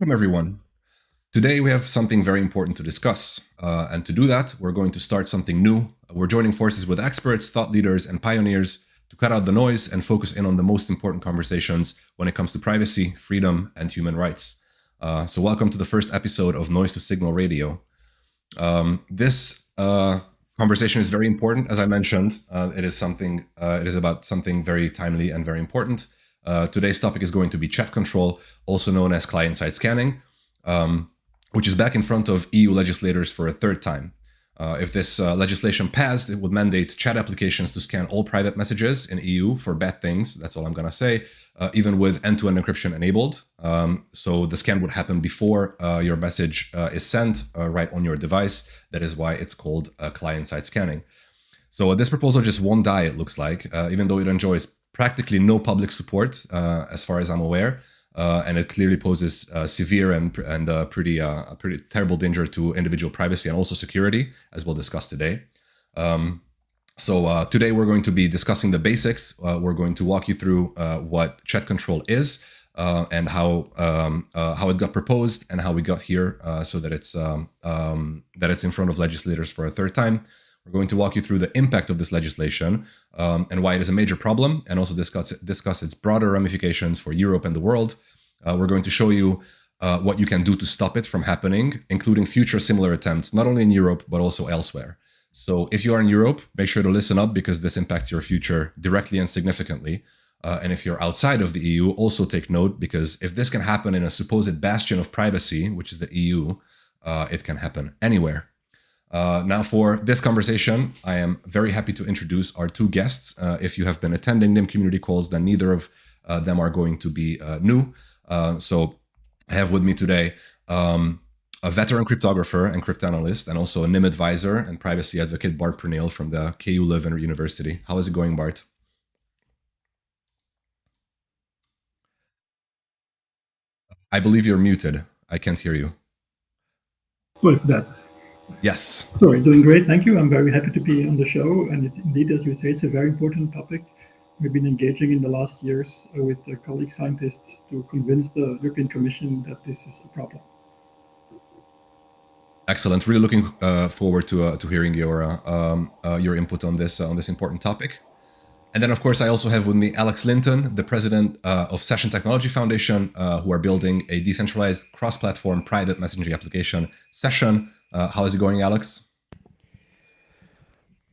Welcome, everyone. Today, we have something very important to discuss. And to do that, we're going to start something new. We're joining forces with experts, thought leaders, and pioneers to cut out the noise and focus in on the most important conversations when it comes to privacy, freedom, and human rights. So welcome to the first episode of Noise to Signal Radio. This conversation is very important. As I mentioned, it is about something very timely and very important. Today's topic is going to be chat control, also known as client-side scanning, which is back in front of EU legislators for a third time. If this legislation passed, it would mandate chat applications to scan all private messages in EU for bad things. That's all I'm going to say, even with end-to-end encryption enabled. So the scan would happen before your message is sent right on your device. That is why it's called client-side scanning. So this proposal just won't die, it looks like, even though it enjoys practically no public support, as far as I'm aware. And it clearly poses severe and pretty terrible danger to individual privacy and also security, as we'll discuss today. So today we're going to be discussing the basics. We're going to walk you through what chat control is and how it got proposed and how we got here, so that it's in front of legislators for a third time. We're going to walk you through the impact of this legislation and why it is a major problem, and also discuss its broader ramifications for Europe and the world. We're going to show you what you can do to stop it from happening, including future similar attempts, not only in Europe, but also elsewhere. So if you are in Europe, make sure to listen up, because this impacts your future directly and significantly. And if you're outside of the EU, also take note, because if this can happen in a supposed bastion of privacy, which is the EU, it can happen anywhere. Now, for this conversation, I am very happy to introduce our two guests. If you have been attending NIM community calls, then neither of them are going to be new. So I have with me today a veteran cryptographer and cryptanalyst, and also a NIM advisor and privacy advocate, Bart Preneel from the KU Leuven University. How is it going, Bart? I believe you're muted. I can't hear you. Sorry for that. Yes. Sorry, doing great. Thank you. I'm very happy to be on the show. And indeed, as you say, it's a very important topic. We've been engaging in the last years with colleague scientists to convince the European Commission that this is a problem. Excellent. Really looking forward to hearing your input on this important topic. And then, of course, I also have with me Alex Linton, the president of Session Technology Foundation, who are building a decentralized cross-platform private messaging application, Session. How is it going, Alex?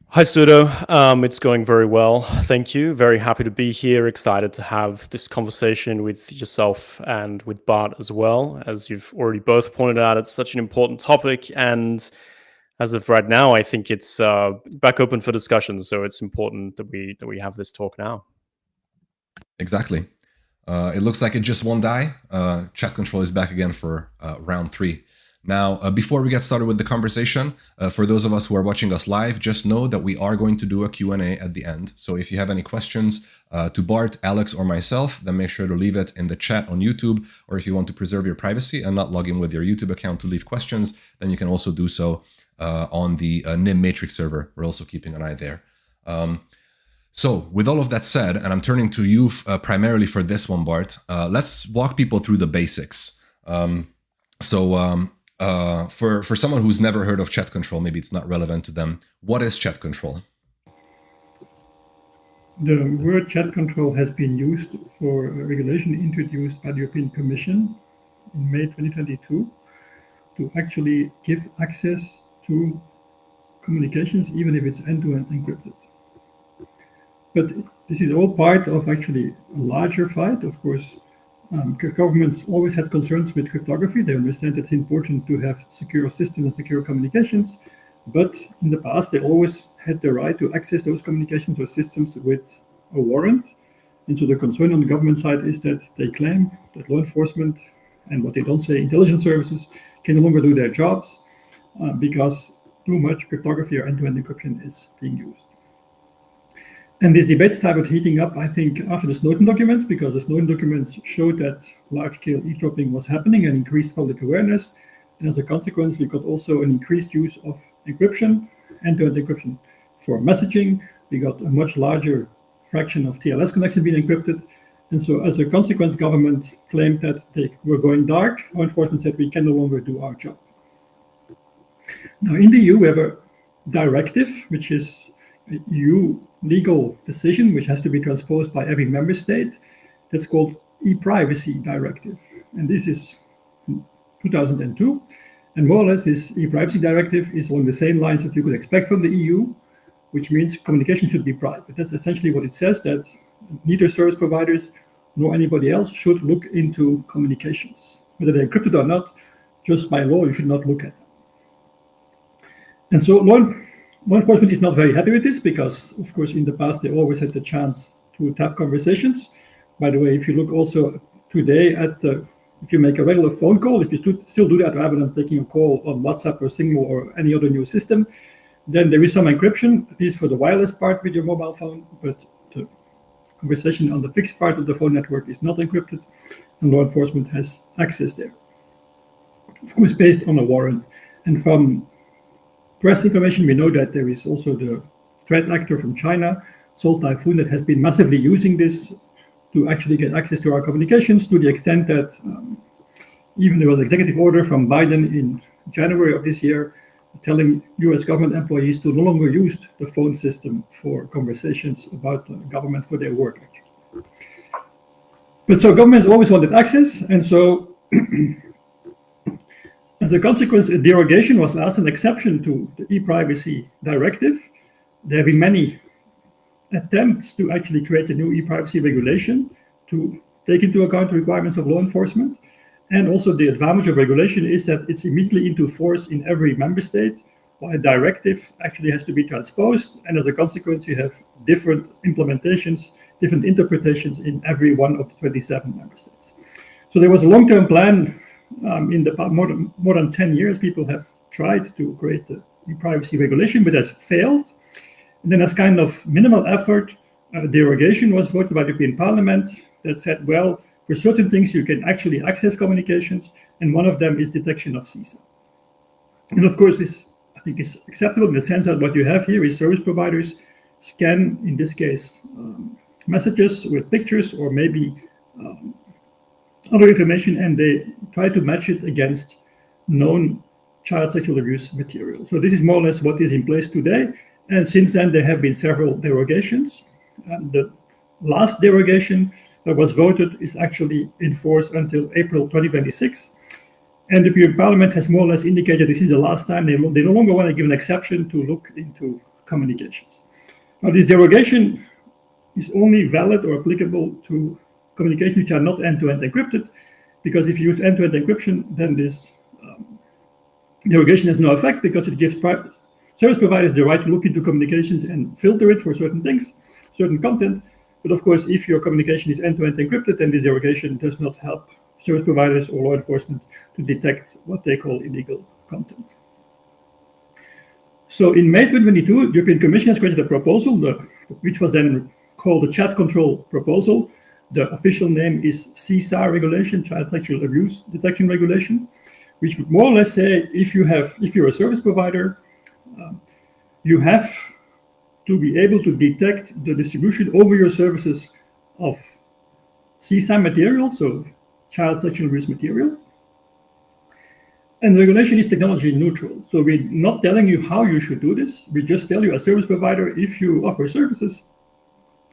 Hi, Sudo. It's going very well. Thank you. Very happy to be here. Excited to have this conversation with yourself and with Bart as well. As you've already both pointed out, it's such an important topic. And as of right now, I think it's back open for discussion. So it's important that we have this talk now. Exactly. It looks like it just won't die. Chat control is back again for round 3. Now, before we get started with the conversation, for those of us who are watching us live, just know that we are going to do a Q&A at the end. So if you have any questions to Bart, Alex, or myself, then make sure to leave it in the chat on YouTube. Or if you want to preserve your privacy and not log in with your YouTube account to leave questions, then you can also do so on the NIM Matrix server. We're also keeping an eye there. So with all of that said, and I'm turning to you primarily for this one, Bart, let's walk people through the basics. For someone who's never heard of chat control, maybe it's not relevant to them. What is chat control? The word chat control has been used for a regulation introduced by the European Commission in May 2022 to actually give access to communications, even if it's end-to-end encrypted. But this is all part of actually a larger fight. Of course, governments always had concerns with cryptography. They understand it's important to have secure systems and secure communications. But in the past, they always had the right to access those communications or systems with a warrant. And so the concern on the government side is that they claim that law enforcement, and what they don't say, intelligence services, can no longer do their jobs because too much cryptography or end-to-end encryption is being used. And this debate started heating up, I think, after the Snowden documents, because the Snowden documents showed that large-scale eavesdropping was happening and increased public awareness. And as a consequence, we got also an increased use of encryption, end-to-end encryption for messaging. We got a much larger fraction of TLS connections being encrypted. And so as a consequence, government claimed that they were going dark. Law enforcement said we can no longer do our job. Now in the EU, we have a directive, which is a EU legal decision, which has to be transposed by every member state. That's called e-privacy directive. And this is 2002. And more or less, this e-privacy directive is along the same lines that you could expect from the EU, which means communication should be private. That's essentially what it says, that neither service providers nor anybody else should look into communications. Whether they're encrypted or not, just by law, you should not look at them. And so law enforcement is not very happy with this because, of course, in the past, they always had the chance to tap conversations. By the way, if you look also today at if you make a regular phone call, if you still do that rather than taking a call on WhatsApp or Signal or any other new system, then there is some encryption, at least for the wireless part with your mobile phone, but the conversation on the fixed part of the phone network is not encrypted, and law enforcement has access there. Of course, based on a warrant. And from press information, we know that there is also the threat actor from China, Sol Typhoon, that has been massively using this to actually get access to our communications, to the extent that even there was an executive order from Biden in January of this year telling US government employees to no longer use the phone system for conversations about the government for their work, actually. But so governments always wanted access, and so as a consequence, a derogation was asked, an exception to the e-privacy directive. There have been many attempts to actually create a new e-privacy regulation to take into account the requirements of law enforcement. And also the advantage of regulation is that it's immediately into force in every member state, while a directive actually has to be transposed. And as a consequence, you have different implementations, different interpretations in every one of the 27 member states. So there was a long-term plan in the more than 10 years. People have tried to create the e-privacy regulation, but has failed. And then as kind of minimal effort, a derogation was voted by the European Parliament that said, well, for certain things you can actually access communications, and one of them is detection of CSAM. And of course, this I think is acceptable in the sense that what you have here is service providers scan, in this case, messages with pictures or maybe other information, and they try to match it against known child sexual abuse material. So this is more or less what is in place today. And since then, there have been several derogations. The last derogation that was voted is actually in force until April 2026. And the European Parliament has more or less indicated this is the last time they no longer want to give an exception to look into communications. Now, this derogation is only valid or applicable to communications which are not end-to-end encrypted, because if you use end-to-end encryption, then this derogation has no effect because it gives service providers the right to look into communications and filter it for certain things, certain content. But of course, if your communication is end-to-end encrypted, then this derogation does not help service providers or law enforcement to detect what they call illegal content. So in May 2022, the European Commission has created a proposal, which was then called the Chat Control Proposal. The official name is CSAR regulation, Child Sexual Abuse Detection Regulation, which would more or less say if you're a service provider, you have to be able to detect the distribution over your services of CSAM material, so child sexual abuse material. And the regulation is technology neutral. So we're not telling you how you should do this. We just tell you as service provider, if you offer services,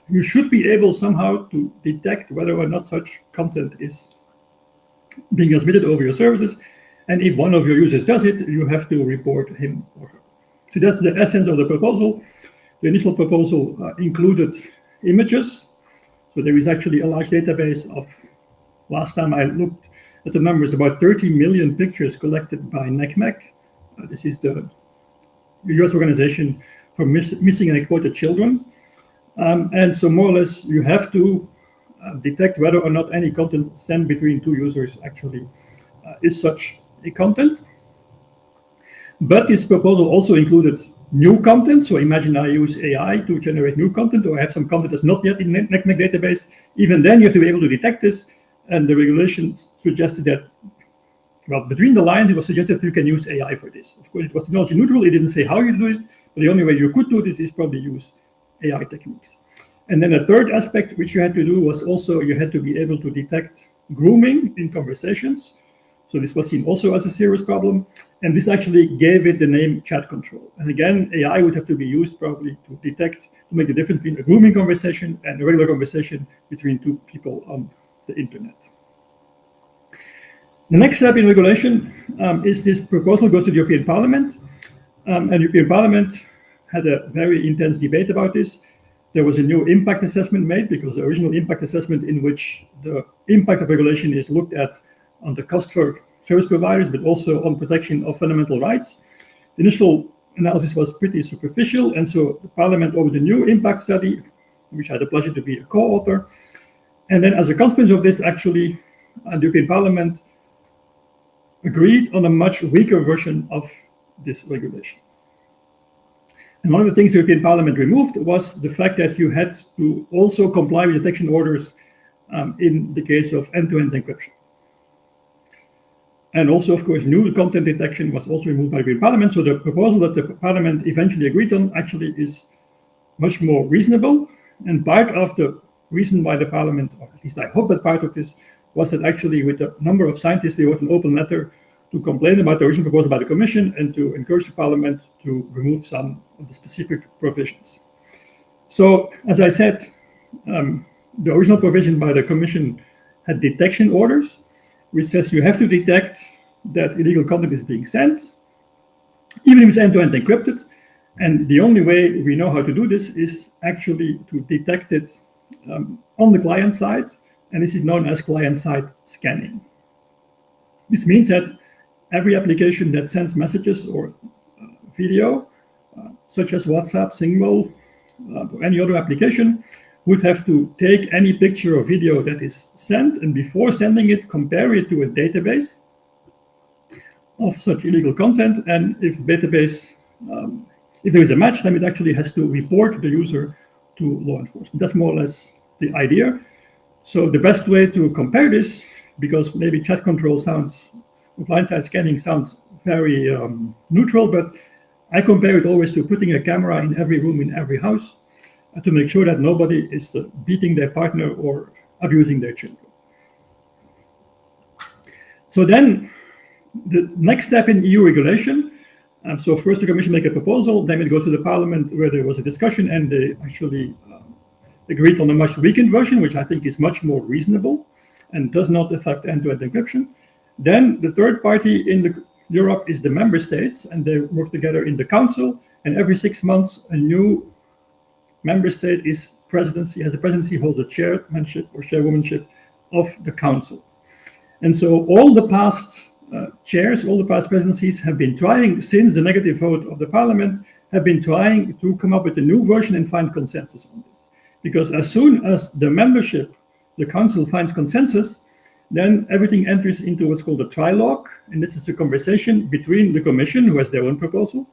you should be able somehow to detect whether or not such content is being transmitted over your services. And if one of your users does it, you have to report him or her. So that's the essence of the proposal. The initial proposal included images. So there is actually a large database of, last time I looked at the numbers, about 30 million pictures collected by NECMEC. This is the US organization for missing and exploited children. And so more or less, you have to detect whether or not any content sent between two users actually is such a content. But this proposal also included new content. So imagine I use AI to generate new content, or I have some content that's not yet in the NECMEC database. Even then, you have to be able to detect this. And the regulation suggested that, well, between the lines, it was suggested that you can use AI for this. Of course, it was technology neutral. It didn't say how you do this, but the only way you could do this is probably use AI techniques. And then a third aspect which you had to do was also you had to be able to detect grooming in conversations. So this was seen also as a serious problem. And this actually gave it the name chat control. And again, AI would have to be used probably to detect, to make the difference between a grooming conversation and a regular conversation between two people on the internet. The next step in regulation is this proposal goes to the European Parliament. And the European Parliament had a very intense debate about this. There was a new impact assessment made because the original impact assessment in which the impact of regulation is looked at on the cost for service providers, but also on protection of fundamental rights. The initial analysis was pretty superficial, and so the Parliament ordered a new impact study, which I had the pleasure to be a co-author. And then as a consequence of this, actually, the European Parliament agreed on a much weaker version of this regulation. And one of the things the European Parliament removed was the fact that you had to also comply with detection orders in the case of end-to-end encryption. And also, of course, new content detection was also removed by the European Parliament. So the proposal that the Parliament eventually agreed on actually is much more reasonable. And part of the reason why the Parliament, or at least I hope that part of this, was that actually with a number of scientists, they wrote an open letter to complain about the original proposal by the Commission and to encourage the Parliament to remove some of the specific provisions. So, as I said, the original provision by the Commission had detection orders, which says you have to detect that illegal content is being sent, even if it's end-to-end encrypted. And the only way we know how to do this is actually to detect it on the client side, and this is known as client-side scanning. This means that every application that sends messages or video, such as WhatsApp, Signal, or any other application, would have to take any picture or video that is sent, and before sending it, compare it to a database of such illegal content. And if the database, if there is a match, then it actually has to report the user to law enforcement. That's more or less the idea. So the best way to compare this, because maybe chat control sounds, client-side scanning sounds very neutral, but I compare it always to putting a camera in every room in every house to make sure that nobody is beating their partner or abusing their children. So then the next step in EU regulation, so first the Commission make a proposal, then it goes to the Parliament where there was a discussion and they actually agreed on a much weakened version, which I think is much more reasonable and does not affect end-to-end encryption. Then the third party in Europe is the member states, and they work together in the Council, and every 6 months a new member state is presidency, as the presidency holds a chairmanship or chairwomanship of the Council. And so all the past chairs, all the past presidencies have been trying, since the negative vote of the Parliament, have been trying to come up with a new version and find consensus on this. Because as soon as the membership, the Council finds consensus, then everything enters into what's called a trilogue. And this is a conversation between the Commission, who has their own proposal,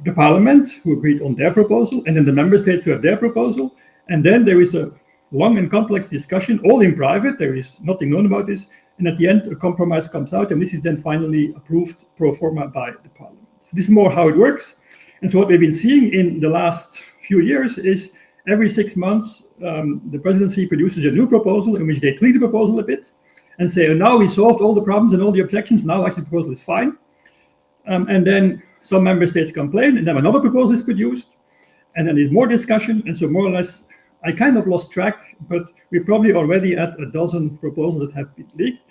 the Parliament, who agreed on their proposal, and then the member states who have their proposal. And then there is a long and complex discussion, all in private. There is nothing known about this. And at the end, a compromise comes out, and this is then finally approved pro forma by the Parliament. So this is more how it works. And so what we've been seeing in the last few years is every 6 months, the presidency produces a new proposal in which they tweak the proposal a bit and say, oh, now we solved all the problems and all the objections. Now actually the proposal is fine. And then some member states complain, and then another proposal is produced, and then there's more discussion. And so more or less, I kind of lost track, but we're probably already at a dozen proposals that have been leaked.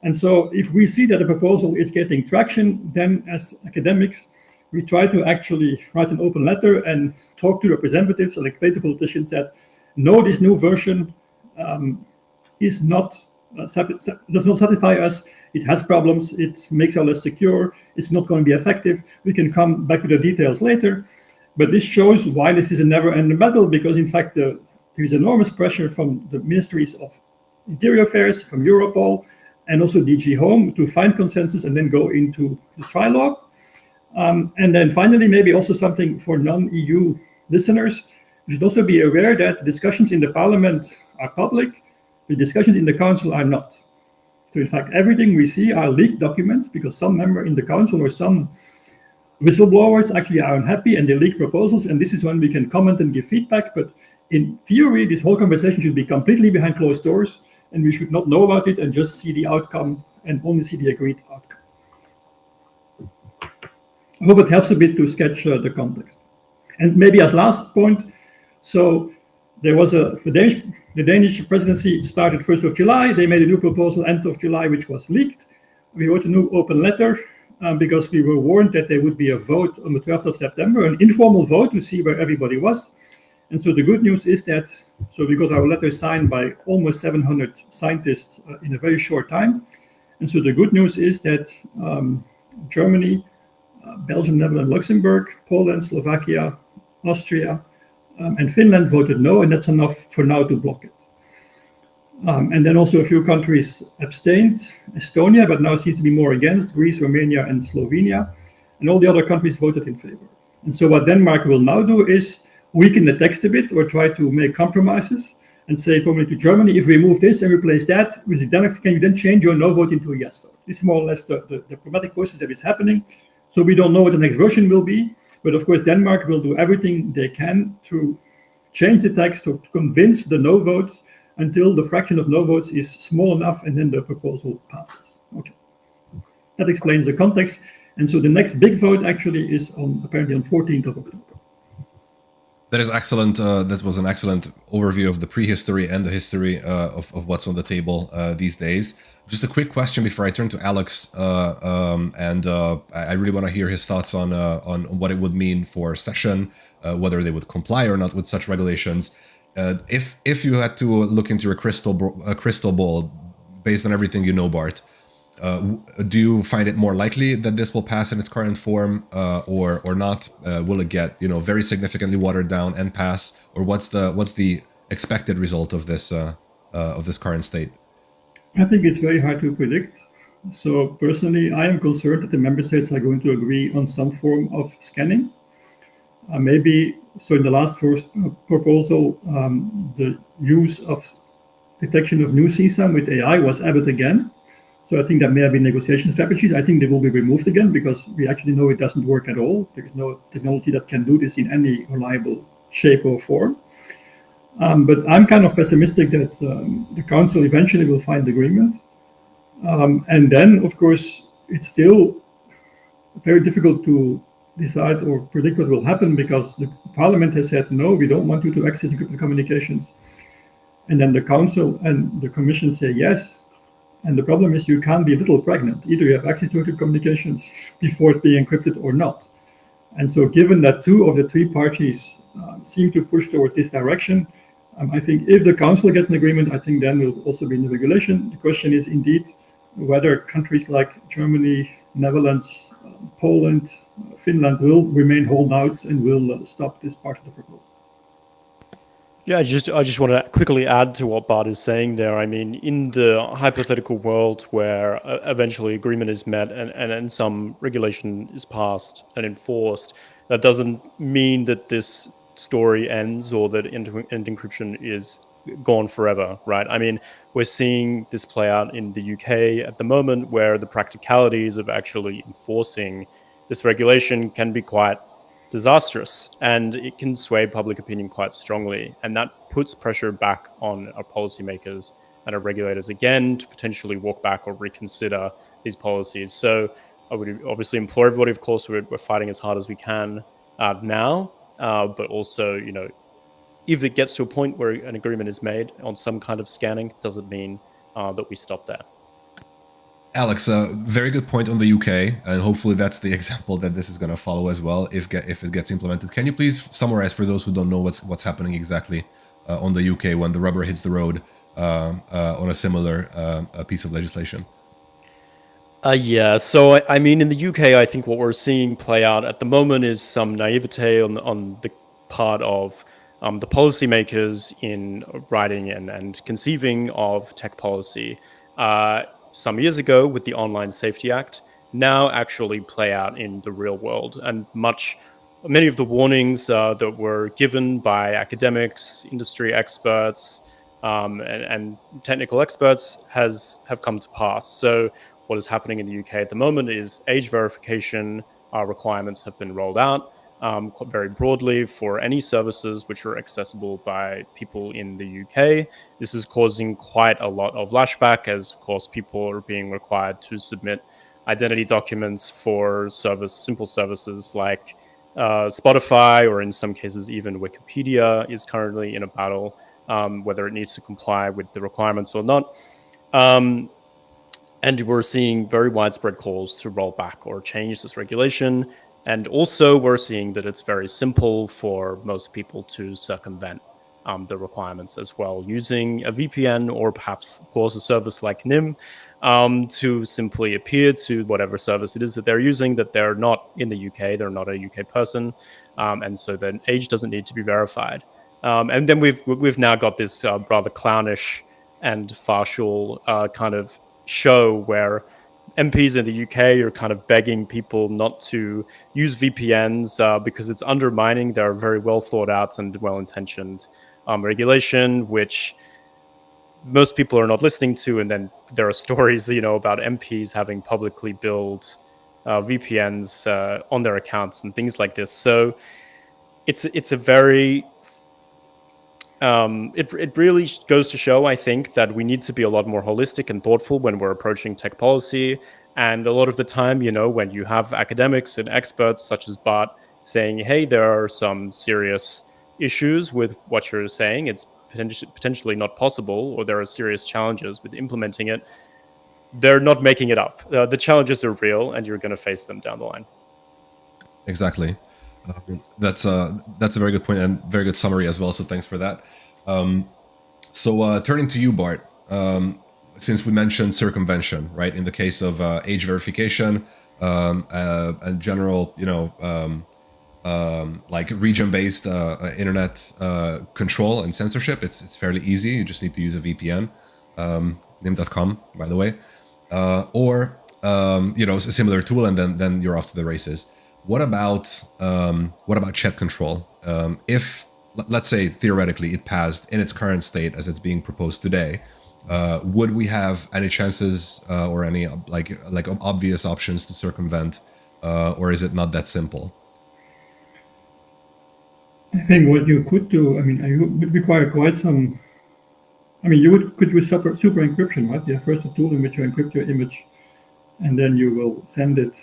And so if we see that a proposal is getting traction, then as academics, we try to actually write an open letter and talk to representatives and explain to politicians that, no, this new version is not does not satisfy us. It has problems. It makes us less secure. It's not going to be effective. We can come back to the details later. But this shows why this is a never-ending battle, because in fact there is enormous pressure from the ministries of Interior Affairs, from Europol, and also DG Home to find consensus and then go into the trilogue. And then finally, maybe also something for non-EU listeners, you should also be aware that discussions in the Parliament are public, the discussions in the Council are not. So in fact, everything we see are leaked documents because some member in the Council or some whistleblowers actually are unhappy and they leak proposals, and this is when we can comment and give feedback. But in theory, this whole conversation should be completely behind closed doors, and we should not know about it and just see the outcome and only see the agreed outcome. I hope it helps a bit to sketch the context. And maybe as last point, so there was the Danish presidency started 1st of July. They made a new proposal end of July, which was leaked. We wrote a new open letter because we were warned that there would be a vote on the 12th of September, an informal vote to see where everybody was. And so the good news is that, so we got our letter signed by almost 700 scientists in a very short time. And so the good news is that Germany, Belgium, Netherlands, Luxembourg, Poland, Slovakia, Austria, and Finland voted no, and that's enough for now to block it. And then also a few countries abstained, Estonia, but now seems to be more against, Greece, Romania, and Slovenia, and all the other countries voted in favor. And so what Denmark will now do is weaken the text a bit or try to make compromises and say formally to Germany, if we remove this and replace that with the Denmark, can you then change your no vote into a yes vote? This is more or less the diplomatic process that is happening. So we don't know what the next version will be, but of course Denmark will do everything they can to change the text to convince the no votes until the fraction of no votes is small enough and then the proposal passes. Okay, that explains the context. And so the next big vote actually is apparently on 14th of October. That is excellent. That was an excellent overview of the prehistory and the history of what's on the table these days. Just a quick question before I turn to Alex, I really want to hear his thoughts on what it would mean for session, whether they would comply or not with such regulations. If you had to look into a crystal ball, based on everything you know, Bart, do you find it more likely that this will pass in its current form, or not? Will it get very significantly watered down and pass, or what's the expected result of this current state? I think it's very hard to predict. So personally, I am concerned that the member states are going to agree on some form of scanning. Maybe so. In the last proposal, the use of detection of new CSAM with AI was added again. So I think that may have been negotiation strategies. I think they will be removed again because we actually know it doesn't work at all. There is no technology that can do this in any reliable shape or form. But I'm kind of pessimistic that the Council eventually will find agreement. And then, of course, it's still very difficult to decide or predict what will happen because the Parliament has said, no, we don't want you to access encrypted communications. And then the Council and the Commission say yes. And the problem is you can't be a little pregnant. Either you have access to encrypted communications before it being encrypted or not. And so given that two of the three parties seem to push towards this direction, I think if the Council gets an agreement, I think then will also be in the regulation. The question is indeed whether countries like Germany, Netherlands, Poland, Finland will remain holdouts and will stop this part of the proposal. Yeah, I just want to quickly add to what Bart is saying there. I mean, in the hypothetical world where eventually agreement is met and some regulation is passed and enforced, that doesn't mean that this story ends or that end encryption is gone forever, right? I mean, we're seeing this play out in the UK at the moment where the practicalities of actually enforcing this regulation can be quite disastrous and it can sway public opinion quite strongly, and that puts pressure back on our policymakers and our regulators again to potentially walk back or reconsider these policies. So I would obviously implore everybody, of course, we're fighting as hard as we can now, but also, if it gets to a point where an agreement is made on some kind of scanning, doesn't mean that we stop there. Alex, very good point on the UK, and hopefully that's the example that this is going to follow as well if it gets implemented. Can you please summarize for those who don't know what's happening exactly on the UK when the rubber hits the road on a similar piece of legislation? Yeah, so I mean, in the UK, I think what we're seeing play out at the moment is some naivete on the part of the policymakers in writing and conceiving of tech policy. Some years ago with the Online Safety Act, now actually play out in the real world. And many of the warnings that were given by academics, industry experts, and technical experts have come to pass. So what is happening in the UK at the moment is age verification requirements have been rolled out very broadly for any services which are accessible by people in the UK. This is causing quite a lot of lashback, as of course people are being required to submit identity documents for simple services like Spotify, or in some cases even Wikipedia is currently in a battle whether it needs to comply with the requirements or not. And we're seeing very widespread calls to roll back or change this regulation. And also we're seeing that it's very simple for most people to circumvent the requirements as well, using a VPN or perhaps, of course, a service like NIM to simply appear to whatever service it is that they're using, that they're not in the UK, they're not a UK person, and so their age doesn't need to be verified. And then we've now got this rather clownish and farcical kind of show where MPs in the UK are kind of begging people not to use VPNs because it's undermining their very well thought out and well-intentioned regulation, which most people are not listening to. And then there are stories, about MPs having publicly billed VPNs on their accounts and things like this. So it's a very it really goes to show, I think, that we need to be a lot more holistic and thoughtful when we're approaching tech policy. And a lot of the time, when you have academics and experts such as Bart saying, hey, there are some serious issues with what you're saying, it's potentially not possible, or there are serious challenges with implementing it, they're not making it up. The challenges are real, and you're going to face them down the line. Exactly. That's a very good point and very good summary as well. So thanks for that. So turning to you, Bart, since we mentioned circumvention, right? In the case of age verification and general, like region-based internet control and censorship, it's fairly easy. You just need to use a VPN, nim.com, by the way, or a similar tool, and then you're off to the races. What about chat control? If, let's say, theoretically it passed in its current state as it's being proposed today, would we have any chances or any like obvious options to circumvent, or is it not that simple? I think what you could do, you would require quite some. You could use super encryption, right? You have first a tool in which you encrypt your image, and then you will send it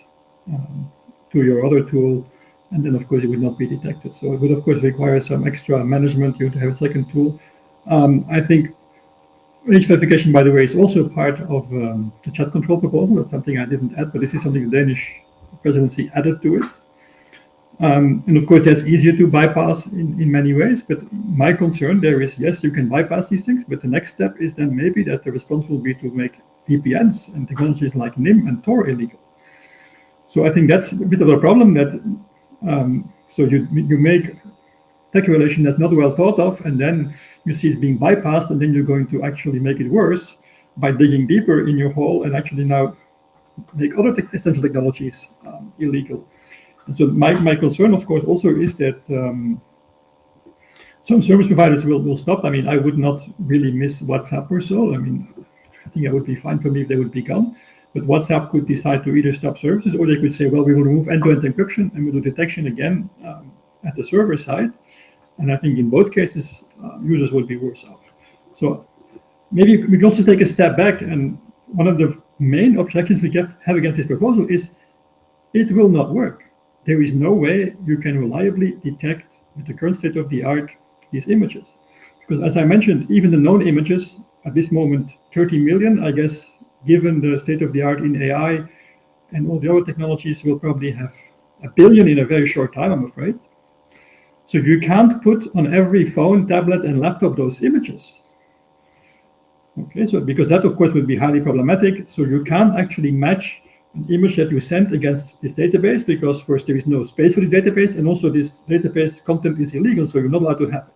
to your other tool, and then of course it would not be detected. So it would of course require some extra management. You would have a second tool. I think age verification, by the way, is also part of the chat control proposal. That's something I didn't add, but this is something the Danish presidency added to it. And of course that's easier to bypass in many ways, but my concern there is, yes, you can bypass these things, but the next step is then maybe that the response will be to make VPNs and technologies like NIM and Tor illegal. So I think that's a bit of a problem, that so you make tech regulation that's not well thought of, and then you see it's being bypassed, and then you're going to actually make it worse by digging deeper in your hole and actually now make other essential technologies illegal. And so my concern, of course, also is that some service providers will stop. I would not really miss WhatsApp or so. I think it would be fine for me if they would be gone. But WhatsApp could decide to either stop services, or they could say, well, we will remove end-to-end encryption and we'll do detection again at the server side. And I think in both cases, users would be worse off. So maybe we can also take a step back. And one of the main objections we have against this proposal is it will not work. There is no way you can reliably detect, with the current state of the art, these images. Because as I mentioned, even the known images at this moment, 30 million, I guess, given the state of the art in AI and all the other technologies, will probably have 1 billion in a very short time, I'm afraid. So you can't put on every phone, tablet, and laptop those images. Okay, so because that, of course, would be highly problematic. So you can't actually match an image that you sent against this database, because first, there is no space for the database, and also this database content is illegal, so you're not allowed to have it.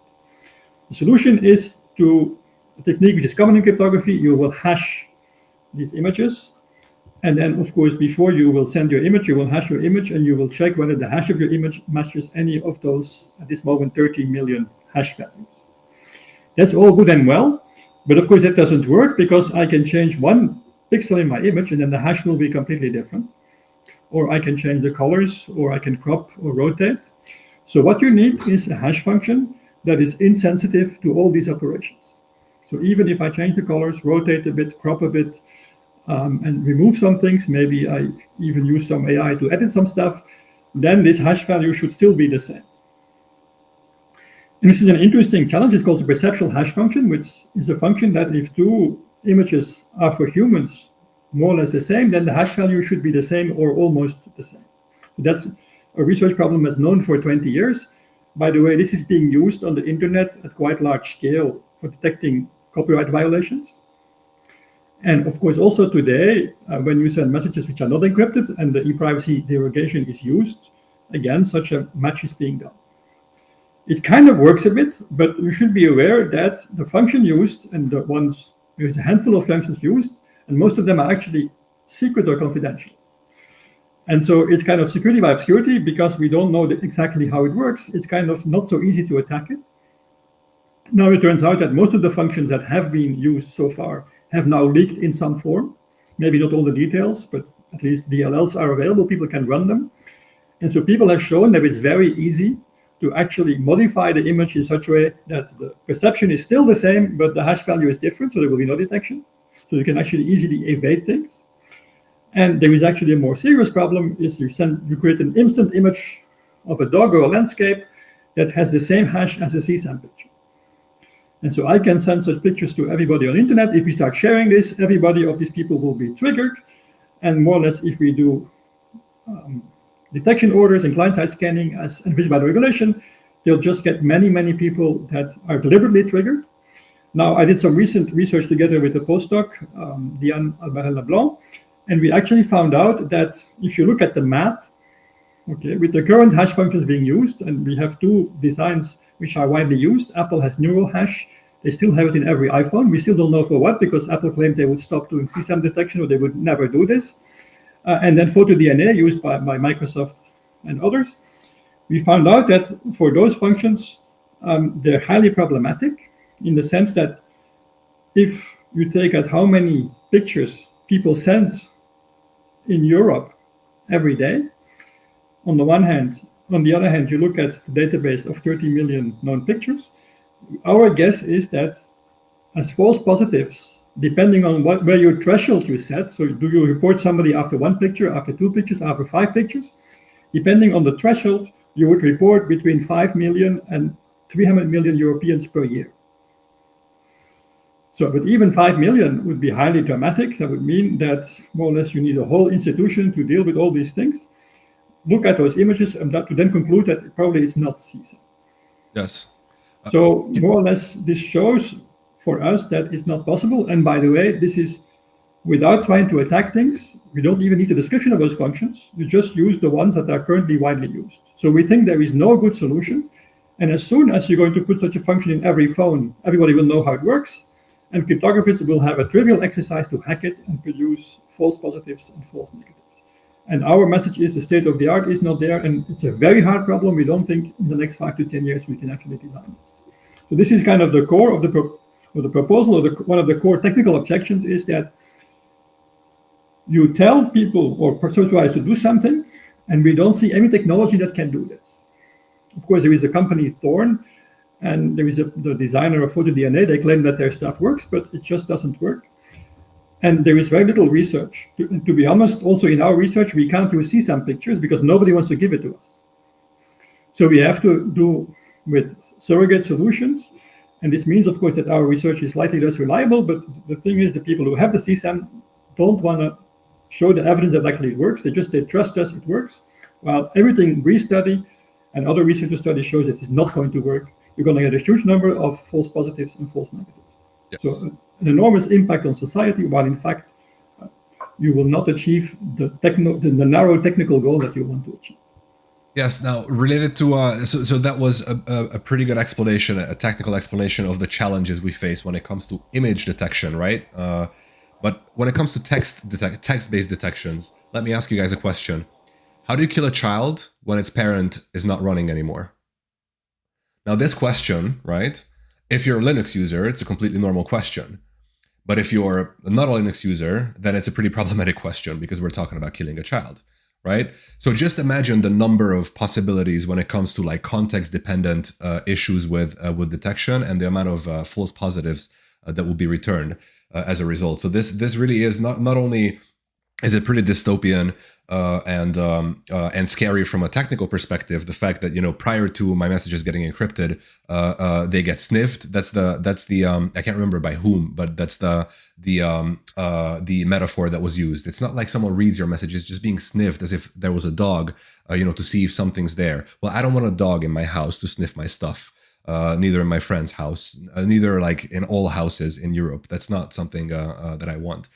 The solution is to a technique which is common in cryptography. You will hash these images, and then, of course, before you will send your image, you will hash your image, and you will check whether the hash of your image matches any of those, at this moment, 30 million hash values. That's all good and well, but of course that doesn't work, because I can change one pixel in my image and then the hash will be completely different. or I can change the colors, or I can crop or rotate. So what you need is a hash function that is insensitive to all these operations. So even if I change the colors, rotate a bit, crop a bit, and remove some things, maybe I even use some AI to edit some stuff, then this hash value should still be the same. And this is an interesting challenge. It's called the perceptual hash function, which is a function that if two images are for humans more or less the same, then the hash value should be the same or almost the same. That's a research problem that's known for 20 years. By the way, this is being used on the internet at quite large scale for detecting copyright violations. And of course, also today, when you send messages which are not encrypted and the e-privacy derogation is used, again, such a match is being done. It kind of works a bit, but you should be aware that the function used and the ones, there's a handful of functions used, and most of them are actually secret or confidential. And so it's kind of security by obscurity because we don't know exactly how it works. It's kind of not so easy to attack it. Now it turns out that most of the functions that have been used so far have now leaked in some form. Maybe not all the details, but at least DLLs are available. People can run them. And so people have shown that it's very easy to actually modify the image in such a way that the perception is still the same, but the hash value is different, so there will be no detection. So you can actually easily evade things. And there is actually a more serious problem, is you create an instant image of a dog or a landscape that has the same hash as a CSAM picture. And so I can send such pictures to everybody on the internet. If we start sharing this, everybody of these people will be triggered. And more or less, if we do detection orders and client-side scanning as envisioned by the regulation, they'll just get many, many people that are deliberately triggered. Now, I did some recent research together with a postdoc, Diane Albarel-Leblanc, and we actually found out that if you look at the math, okay, with the current hash functions being used, and we have two designs which are widely used. Apple has neural hash. They still have it in every iPhone. We still don't know for what, because Apple claimed they would stop doing CSAM detection or they would never do this. And then PhotoDNA used by Microsoft and others. We found out that for those functions, they're highly problematic in the sense that if you take out how many pictures people send in Europe every day, on the one hand. On the other hand, you look at the database of 30 million known pictures. Our guess is that as false positives, depending on where your threshold you set, so do you report somebody after one picture, after two pictures, after 5 pictures? Depending on the threshold, you would report between 5 million and 300 million Europeans per year. So, but even 5 million would be highly dramatic. That would mean that more or less you need a whole institution to deal with all these things. Look at those images and to then conclude that it probably is not CSAM. Yes. So more or less, this shows for us that it's not possible. And by the way, this is without trying to attack things. We don't even need a description of those functions. You just use the ones that are currently widely used. So we think there is no good solution. And as soon as you're going to put such a function in every phone, everybody will know how it works. And cryptographers will have a trivial exercise to hack it and produce false positives and false negatives. And our message is the state of the art is not there, and it's a very hard problem. We don't think in the next 5 to 10 years we can actually design this. So this is kind of the core of the proposal, or one of the core technical objections is that you tell people or supervisors to do something, and we don't see any technology that can do this. Of course, there is a company, Thorn, and there is the designer of PhotoDNA. They claim that their stuff works, but it just doesn't work. And there is very little research. To be honest, also in our research, we can't use CSAM pictures because nobody wants to give it to us. So we have to do with surrogate solutions. And this means, of course, that our research is slightly less reliable. But the thing is, the people who have the CSAM don't want to show the evidence that actually it works. They just say, trust us, it works. While everything we study and other researcher studies shows that it's not going to work. You're going to get a huge number of false positives and false negatives. Yes. So an enormous impact on society, while in fact you will not achieve the narrow technical goal that you want to achieve. Yes. Now, related to so that was a pretty good explanation, a technical explanation of the challenges we face when it comes to image detection, right? But when it comes to text-based detections, let me ask you guys a question: how do you kill a child when its parent is not running anymore? Now, this question, right? If you're a Linux user, it's a completely normal question. But if you're not a Linux user, then it's a pretty problematic question because we're talking about killing a child, right? So just imagine the number of possibilities when it comes to like context-dependent issues with detection, and the amount of false positives that will be returned as a result. So this really is not only is it pretty dystopian and scary from a technical perspective. The fact that, you know, prior to my messages getting encrypted, they get sniffed. That's the I can't remember by whom, but that's the metaphor that was used. It's not like someone reads your messages just being sniffed as if there was a dog, you know, to see if something's there. Well, I don't want a dog in my house to sniff my stuff. Neither in my friend's house, neither like in all houses in Europe. That's not something that I want.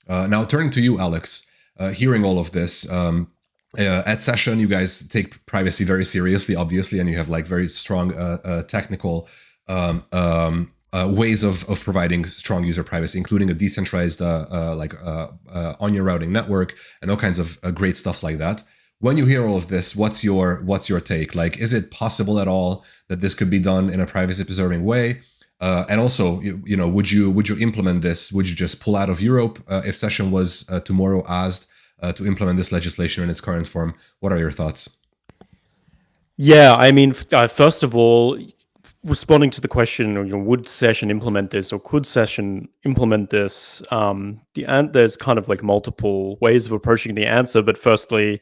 Now, turning to you, Alex, hearing all of this, at Session, you guys take privacy very seriously, obviously, and you have like very strong technical ways of providing strong user privacy, including a decentralized onion routing network and all kinds of great stuff like that. When you hear all of this, what's your take? Like, is it possible at all that this could be done in a privacy-preserving way? And also, you know, would you implement this? Would you just pull out of Europe if Session was tomorrow asked to implement this legislation in its current form? What are your thoughts? Yeah, I mean, first of all, responding to the question, you know, would Session implement this, or could Session implement this? There's kind of like multiple ways of approaching the answer. But firstly,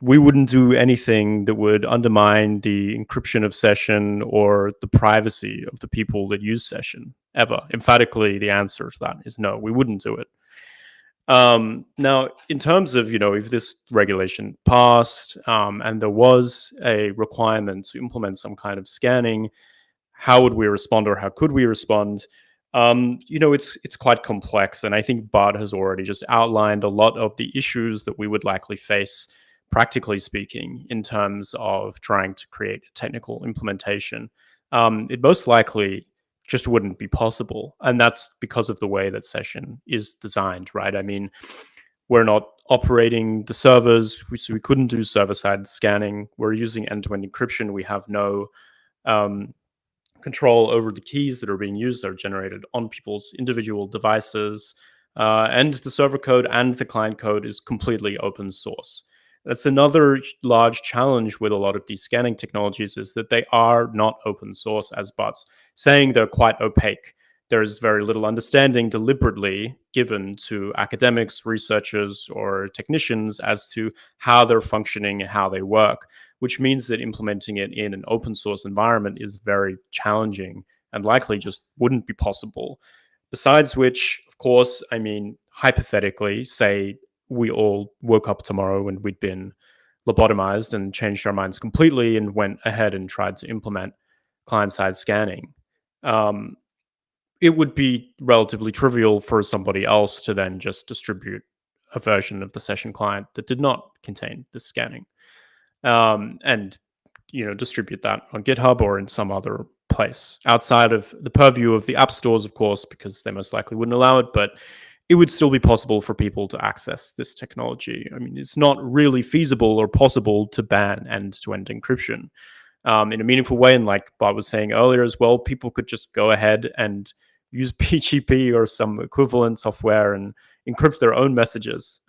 we wouldn't do anything that would undermine the encryption of Session or the privacy of the people that use Session, ever. Emphatically, the answer to that is no, we wouldn't do it. Now, in terms of, you know, if this regulation passed and there was a requirement to implement some kind of scanning, how would we respond, or how could we respond? You know, it's quite complex, and I think Bart has already just outlined a lot of the issues that we would likely face, practically speaking, in terms of trying to create a technical implementation. It most likely just wouldn't be possible. And that's because of the way that Session is designed, right? I mean, we're not operating the servers, so we couldn't do server-side scanning. We're using end-to-end encryption. We have no control over the keys that are being used, that are generated on people's individual devices. And the server code and the client code is completely open source. That's another large challenge with a lot of these scanning technologies, is that they are not open source, as Bart's saying. They're quite opaque. There's very little understanding deliberately given to academics, researchers, or technicians as to how they're functioning and how they work, which means that implementing it in an open source environment is very challenging and likely just wouldn't be possible. Besides which, of course, I mean, hypothetically, say we all woke up tomorrow and we'd been lobotomized and changed our minds completely and went ahead and tried to implement client-side scanning. It would be relatively trivial for somebody else to then just distribute a version of the Session client that did not contain this scanning, and, you know, distribute that on GitHub or in some other place outside of the purview of the app stores, of course, because they most likely wouldn't allow it. But it would still be possible for people to access this technology. I mean, it's not really feasible or possible to ban end-to-end encryption in a meaningful way. And like Bart was saying earlier as well, people could just go ahead and use PGP or some equivalent software and encrypt their own messages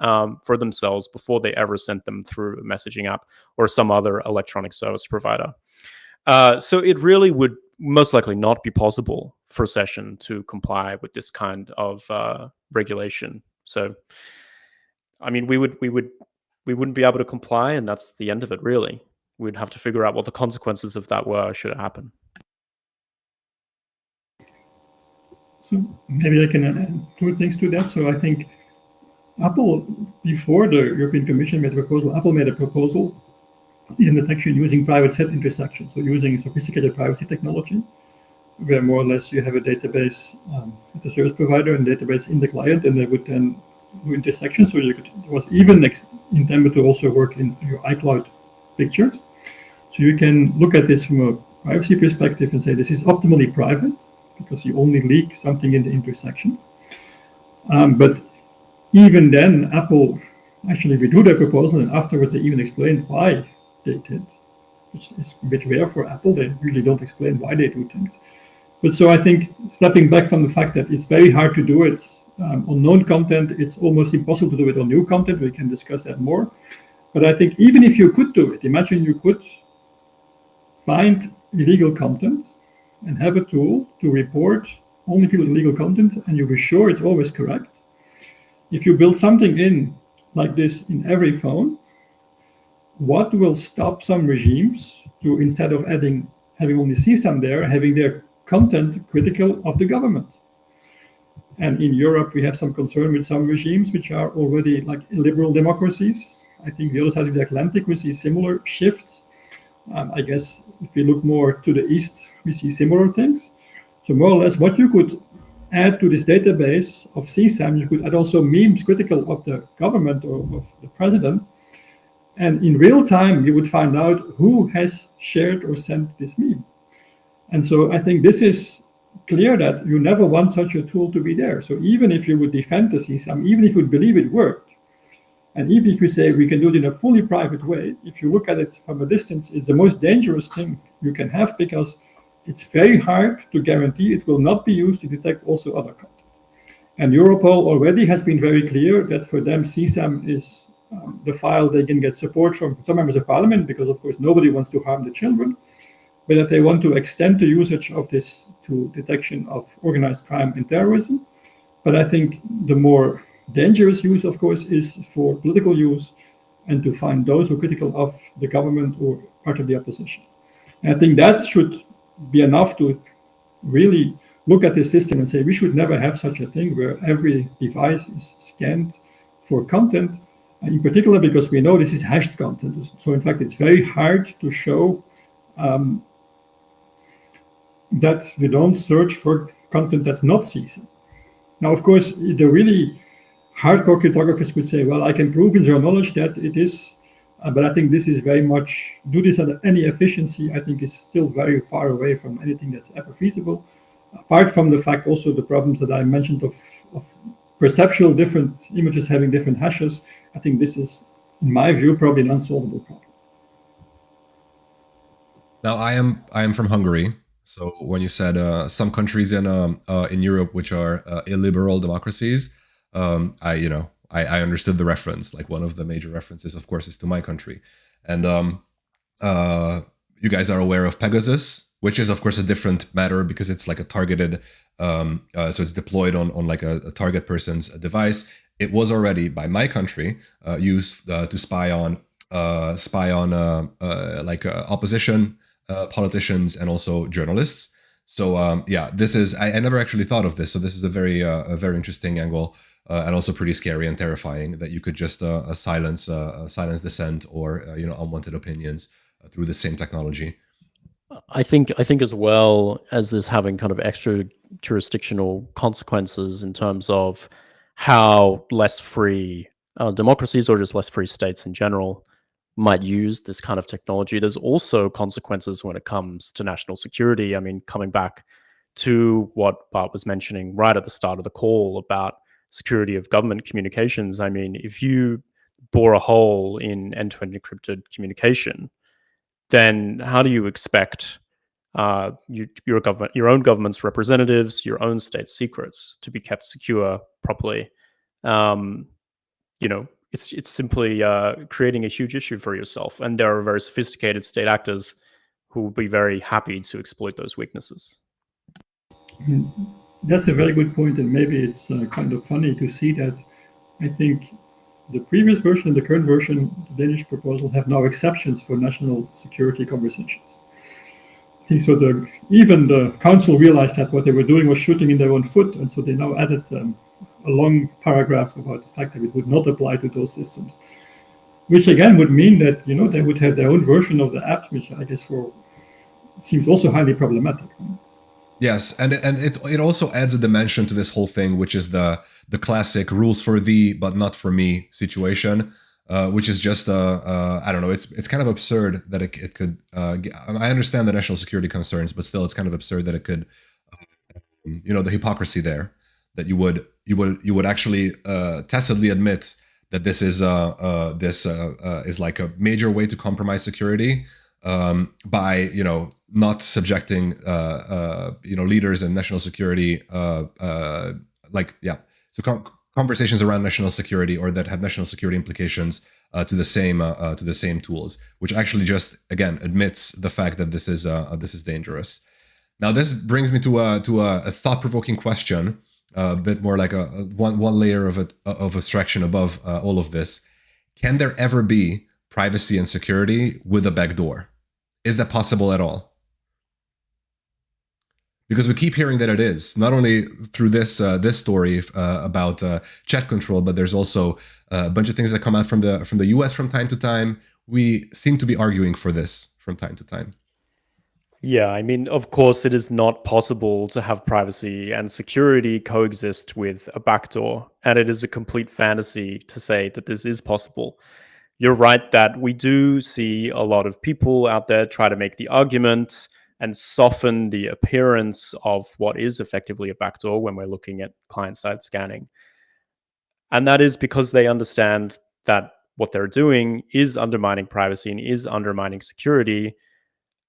for themselves before they ever sent them through a messaging app or some other electronic service provider. So it really would most likely not be possible for Session to comply with this kind of regulation. So, I mean, we wouldn't be able to comply, and that's the end of it, really. We'd have to figure out what the consequences of that were should it happen. So maybe I can add two things to that. So I think Apple, before the European Commission made a proposal, Apple made a proposal in detection using private set intersection, so using sophisticated privacy technology, where more or less you have a database at the service provider and database in the client, and they would then do intersection. So it was even intended to also work in your iCloud pictures. So you can look at this from a privacy perspective and say this is optimally private because you only leak something in the intersection. But even then, Apple actually withdrew their proposal, and afterwards they even explained why they did, which is a bit rare for Apple. They really don't explain why they do things. But so I think stepping back from the fact that it's very hard to do it known content, it's almost impossible to do it on new content. We can discuss that more. But I think even if you could do it, imagine you could find illegal content and have a tool to report only people with illegal content, and you'll be sure it's always correct. If you build something in like this in every phone, what will stop some regimes to, instead of having only CSAM there, having their content critical of the government? And in Europe, we have some concern with some regimes which are already like illiberal democracies. I think the other side of the Atlantic, we see similar shifts. I guess if we look more to the east, we see similar things. So more or less what you could add to this database of CSAM, you could add also memes critical of the government or of the president. And in real time, you would find out who has shared or sent this meme. And so I think this is clear that you never want such a tool to be there. So even if you would defend the CSAM, even if you would believe it worked, and even if we say we can do it in a fully private way, if you look at it from a distance, it's the most dangerous thing you can have, because it's very hard to guarantee it will not be used to detect also other content. And Europol already has been very clear that for them, CSAM is the file they can get support from some members of parliament, because of course nobody wants to harm the children, but that they want to extend the usage of this to detection of organized crime and terrorism. But I think the more dangerous use, of course, is for political use and to find those who are critical of the government or part of the opposition. And I think that should be enough to really look at the system and say we should never have such a thing where every device is scanned for content, and in particular because we know this is hashed content. So in fact, it's very hard to show that we don't search for content that's not CSAM. Now, of course, the really hardcore cryptographers could say, well, I can prove in zero knowledge that it is, but I think this is very much, do this at any efficiency, I think is still very far away from anything that's ever feasible. Apart from the fact also the problems that I mentioned of perceptual different images having different hashes, I think this is, in my view, probably an unsolvable problem. Now, I am from Hungary. So when you said some countries in Europe which are illiberal democracies, I understood the reference. Like one of the major references, of course, is to my country. And you guys are aware of Pegasus, which is, of course, a different matter because it's like a targeted, so it's deployed on like a target person's device. It was already, by my country, used to spy on opposition politicians and also journalists. So yeah, this is, I never actually thought of this. So this is a very interesting angle. And also pretty scary and terrifying that you could just silence dissent or unwanted opinions through the same technology. I think as well as this having kind of extra jurisdictional consequences in terms of how less free democracies or just less free states in general might use this kind of technology. There's also consequences when it comes to national security. I mean, coming back to what Bart was mentioning right at the start of the call about security of government communications. I mean, if you bore a hole in end-to-end encrypted communication, then how do you expect your own government's representatives, your own state secrets to be kept secure properly? It's simply creating a huge issue for yourself. And there are very sophisticated state actors who will be very happy to exploit those weaknesses. That's a very good point, and maybe it's kind of funny to see that I think the previous version and the current version, the Danish proposal, have now exceptions for national security conversations. I think so. Even the council realized that what they were doing was shooting in their own foot, and so they now added a long paragraph about the fact that it would not apply to those systems, which again would mean that they would have their own version of the app, which I guess seems also highly problematic. Yes, and it also adds a dimension to this whole thing, which is the classic rules for thee but not for me situation, which is just I don't know. It's kind of absurd that it could. I understand the national security concerns, but still, it's kind of absurd that it could. The hypocrisy there, that you would actually tacitly admit that this is like a major way to compromise security by not subjecting leaders in national security So conversations around national security or that had national security implications to the same tools, which actually just again admits the fact that this is dangerous. Now this brings me to a thought-provoking question, a bit more like a one layer of abstraction above all of this. Can there ever be privacy and security with a backdoor? Is that possible at all? Because we keep hearing that it is, not only through this story about chat control, but there's also a bunch of things that come out from the US from time to time. We seem to be arguing for this from time to time. Yeah, I mean, of course, it is not possible to have privacy and security coexist with a backdoor, and it is a complete fantasy to say that this is possible. You're right that we do see a lot of people out there try to make the argument and soften the appearance of what is effectively a backdoor when we're looking at client-side scanning. And that is because they understand that what they're doing is undermining privacy and is undermining security,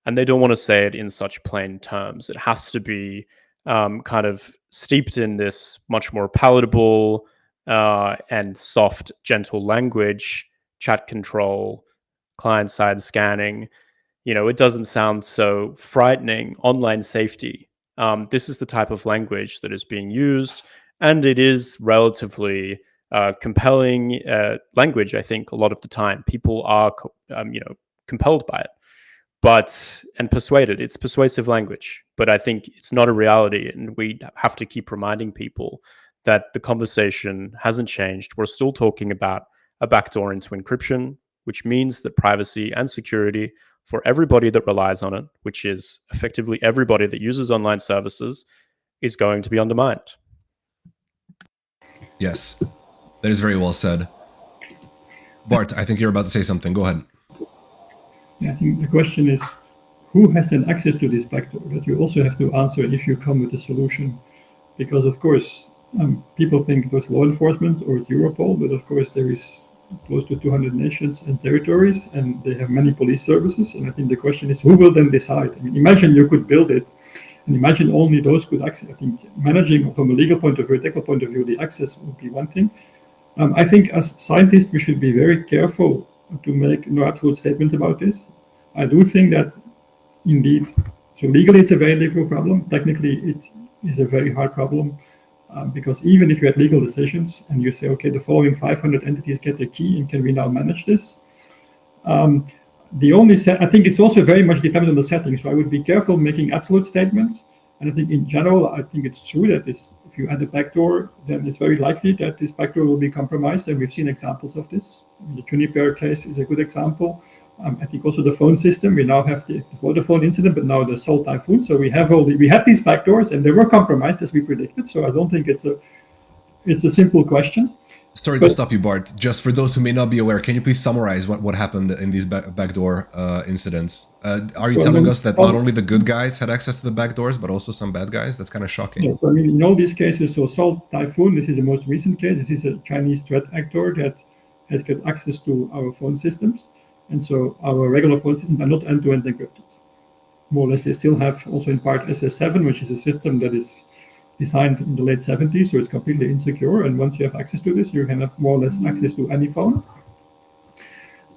and they don't want to say it in such plain terms. It has to be kind of steeped in this much more palatable and soft, gentle language, chat control, client-side scanning. It doesn't sound so frightening. Online safety. This is the type of language that is being used, and it is relatively compelling language. I think a lot of the time people are, compelled by it, and persuaded. It's persuasive language, but I think it's not a reality, and we have to keep reminding people that the conversation hasn't changed. We're still talking about a backdoor into encryption, which means that privacy and security for everybody that relies on it, which is effectively everybody that uses online services, is going to be undermined. Yes, that is very well said. Bart, I think you're about to say something. Go ahead. Yeah, I think the question is, who has then access to this backdoor? That you also have to answer if you come with a solution. Because, of course, people think it was law enforcement or it's Europol, but of course there is close to 200 nations and territories, and they have many police services. And I think the question is, who will then decide? I mean, imagine you could build it, and imagine only those could access. I think managing from a legal point of view, technical point of view, the access would be one thing. I think as scientists, we should be very careful to make no absolute statement about this. I do think that indeed, so legally it's a very legal problem. Technically, it is a very hard problem. Because even if you had legal decisions and you say, okay, the following 500 entities get a key, and can we now manage this? I think it's also very much dependent on the settings. So I would be careful making absolute statements. And I think in general, I think it's true that if you add a backdoor, then it's very likely that this backdoor will be compromised. And we've seen examples of this. The Juniper case is a good example. I think also the phone system. We now have the Vodafone incident, but now the Seoul typhoon. So we had these backdoors, and they were compromised as we predicted. So I don't think it's a simple question. Sorry to stop you, Bart. Just for those who may not be aware, can you please summarize what happened in these backdoor incidents? Are you telling us that not only the good guys had access to the backdoors, but also some bad guys? That's kind of shocking. Yeah, so I mean, in all these cases, so Seoul typhoon, this is the most recent case. This is a Chinese threat actor that has got access to our phone systems. And so our regular phone systems are not end-to-end encrypted. More or less, they still have also in part SS7, which is a system that is designed in the late 70s, so it's completely insecure. And once you have access to this, you can have more or less access to any phone.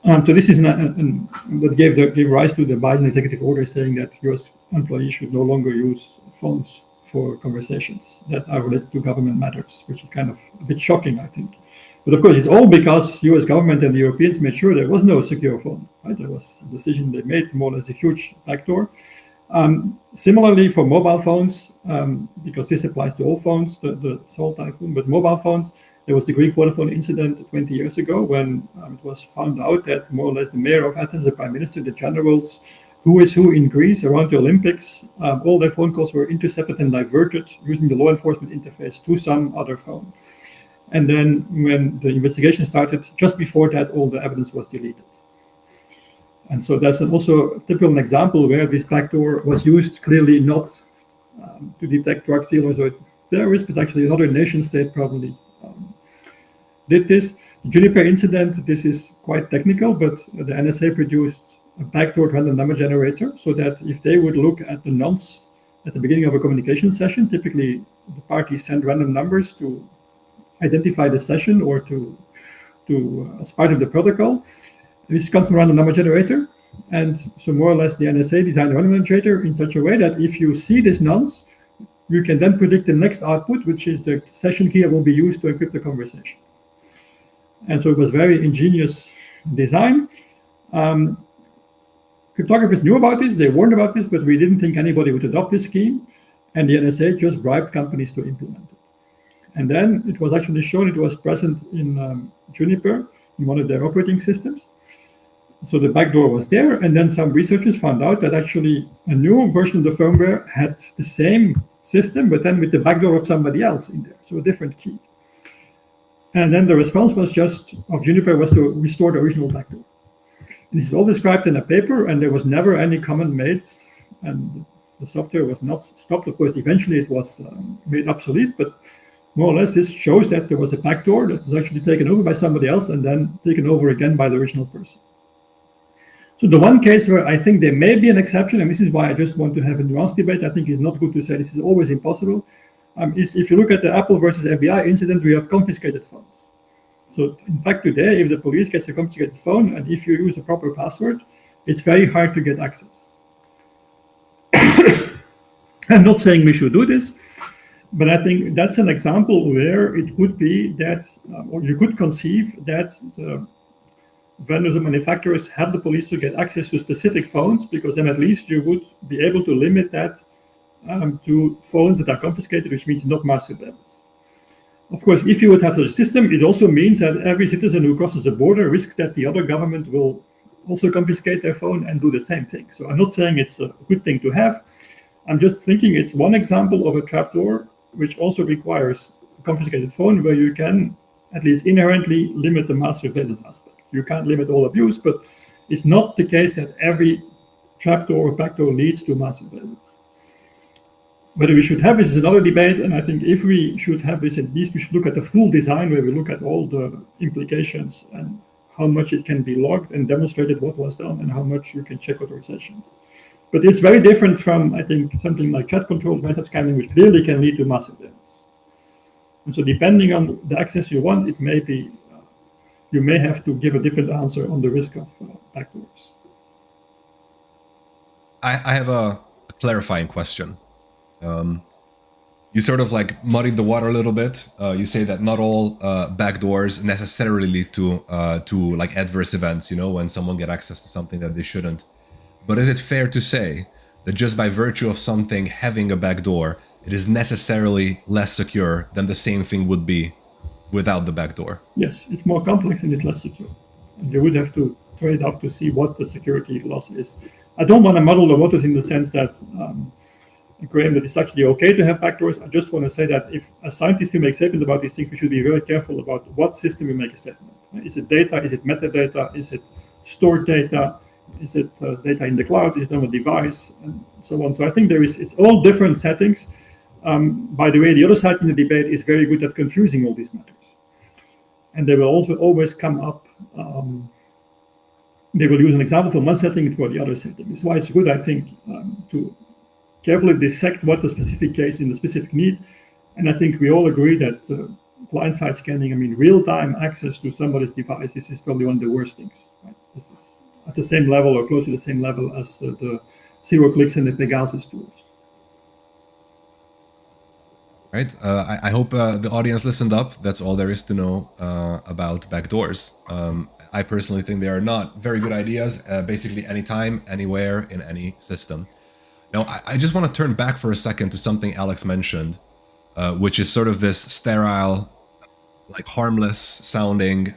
So this is that gave rise to the Biden executive order saying that U.S. employees should no longer use phones for conversations that are related to government matters, which is kind of a bit shocking, I think. But of course, it's all because U.S. government and the Europeans made sure there was no secure phone. Right? There was a decision they made, more or less a huge backdoor. Similarly, for mobile phones, because this applies to all phones, the Seoul typhoon, but mobile phones, there was the Greek Vodafone incident 20 years ago when it was found out that more or less the mayor of Athens, the prime minister, the generals, who is who in Greece around the Olympics, all their phone calls were intercepted and diverted using the law enforcement interface to some other phone. And then when the investigation started, just before that, all the evidence was deleted. And so that's also a typical example where this backdoor was used clearly not to detect drug dealers or terrorists, but actually another nation state probably did this. The Juniper incident, this is quite technical, but the NSA produced a backdoor random number generator so that if they would look at the nonce at the beginning of a communication session, typically the parties send random numbers to identify the session or to as part of the protocol. This comes from a random number generator. And so more or less the NSA designed the random number generator in such a way that if you see these nonce, you can then predict the next output, which is the session key that will be used to encrypt the conversation. And so it was very ingenious design. Cryptographers knew about this, they warned about this, but we didn't think anybody would adopt this scheme. And the NSA just bribed companies to implement it. And then it was actually shown it was present in Juniper, in one of their operating systems. So the backdoor was there, and then some researchers found out that actually a new version of the firmware had the same system, but then with the backdoor of somebody else in there, so a different key. And then the response was just of Juniper was to restore the original backdoor. And this is all described in a paper, and there was never any comment made, and the software was not stopped. Of course, eventually it was made obsolete, but more or less this shows that there was a backdoor that was actually taken over by somebody else and then taken over again by the original person. So the one case where I think there may be an exception, and this is why I just want to have a nuanced debate, I think it's not good to say this is always impossible, is if you look at the Apple versus FBI incident, we have confiscated phones. So in fact, today, if the police gets a confiscated phone, and if you use a proper password, it's very hard to get access. I'm not saying we should do this, but I think that's an example where it could be that, or you could conceive that the vendors and manufacturers have the police to get access to specific phones, because then at least you would be able to limit that to phones that are confiscated, which means not mass surveillance. Of course, if you would have such a system, it also means that every citizen who crosses the border risks that the other government will also confiscate their phone and do the same thing. So I'm not saying it's a good thing to have. I'm just thinking it's one example of a trapdoor, which also requires a confiscated phone where you can at least inherently limit the mass surveillance aspect. You can't limit all abuse, but it's not the case that every trapdoor or backdoor leads to mass surveillance. Whether we should have this is another debate, and I think if we should have this, at least we should look at the full design where we look at all the implications and how much it can be logged and demonstrated what was done and how much you can check authorizations. But it's very different from, I think, something like chat-controlled method scanning, which clearly can lead to mass surveillance. And so depending on the access you want, it may be you may have to give a different answer on the risk of backdoors. I have a clarifying question. You sort of like muddied the water a little bit. You say that not all backdoors necessarily lead to like adverse events, you know, when someone get access to something that they shouldn't. But is it fair to say that just by virtue of something having a backdoor, it is necessarily less secure than the same thing would be without the backdoor? Yes, it's more complex and it's less secure. And you would have to trade off to see what the security loss is. I don't want to muddle the waters in the sense that, Graham, that it's actually okay to have backdoors. I just want to say that if as scientists we make statements about these things, we should be very careful about what system we make a statement. Is it data? Is it metadata? Is it stored data? Is it data in the cloud? Is it on a device? And so on. So I think it's all different settings. By the way, the other side in the debate is very good at confusing all these matters. And they will also always come up, they will use an example from one setting for the other setting. That's why it's good, I think, to carefully dissect what the specific case in the specific need. And I think we all agree that client-side scanning, I mean, real-time access to somebody's device, this is probably one of the worst things. Right? This is at the same level or close to the same level as the zero clicks and the Pegasus tools. Right. I hope the audience listened up. That's all there is to know about backdoors. I personally think they are not very good ideas, basically anytime, anywhere, in any system. Now, I just want to turn back for a second to something Alex mentioned, which is sort of this sterile, like harmless sounding,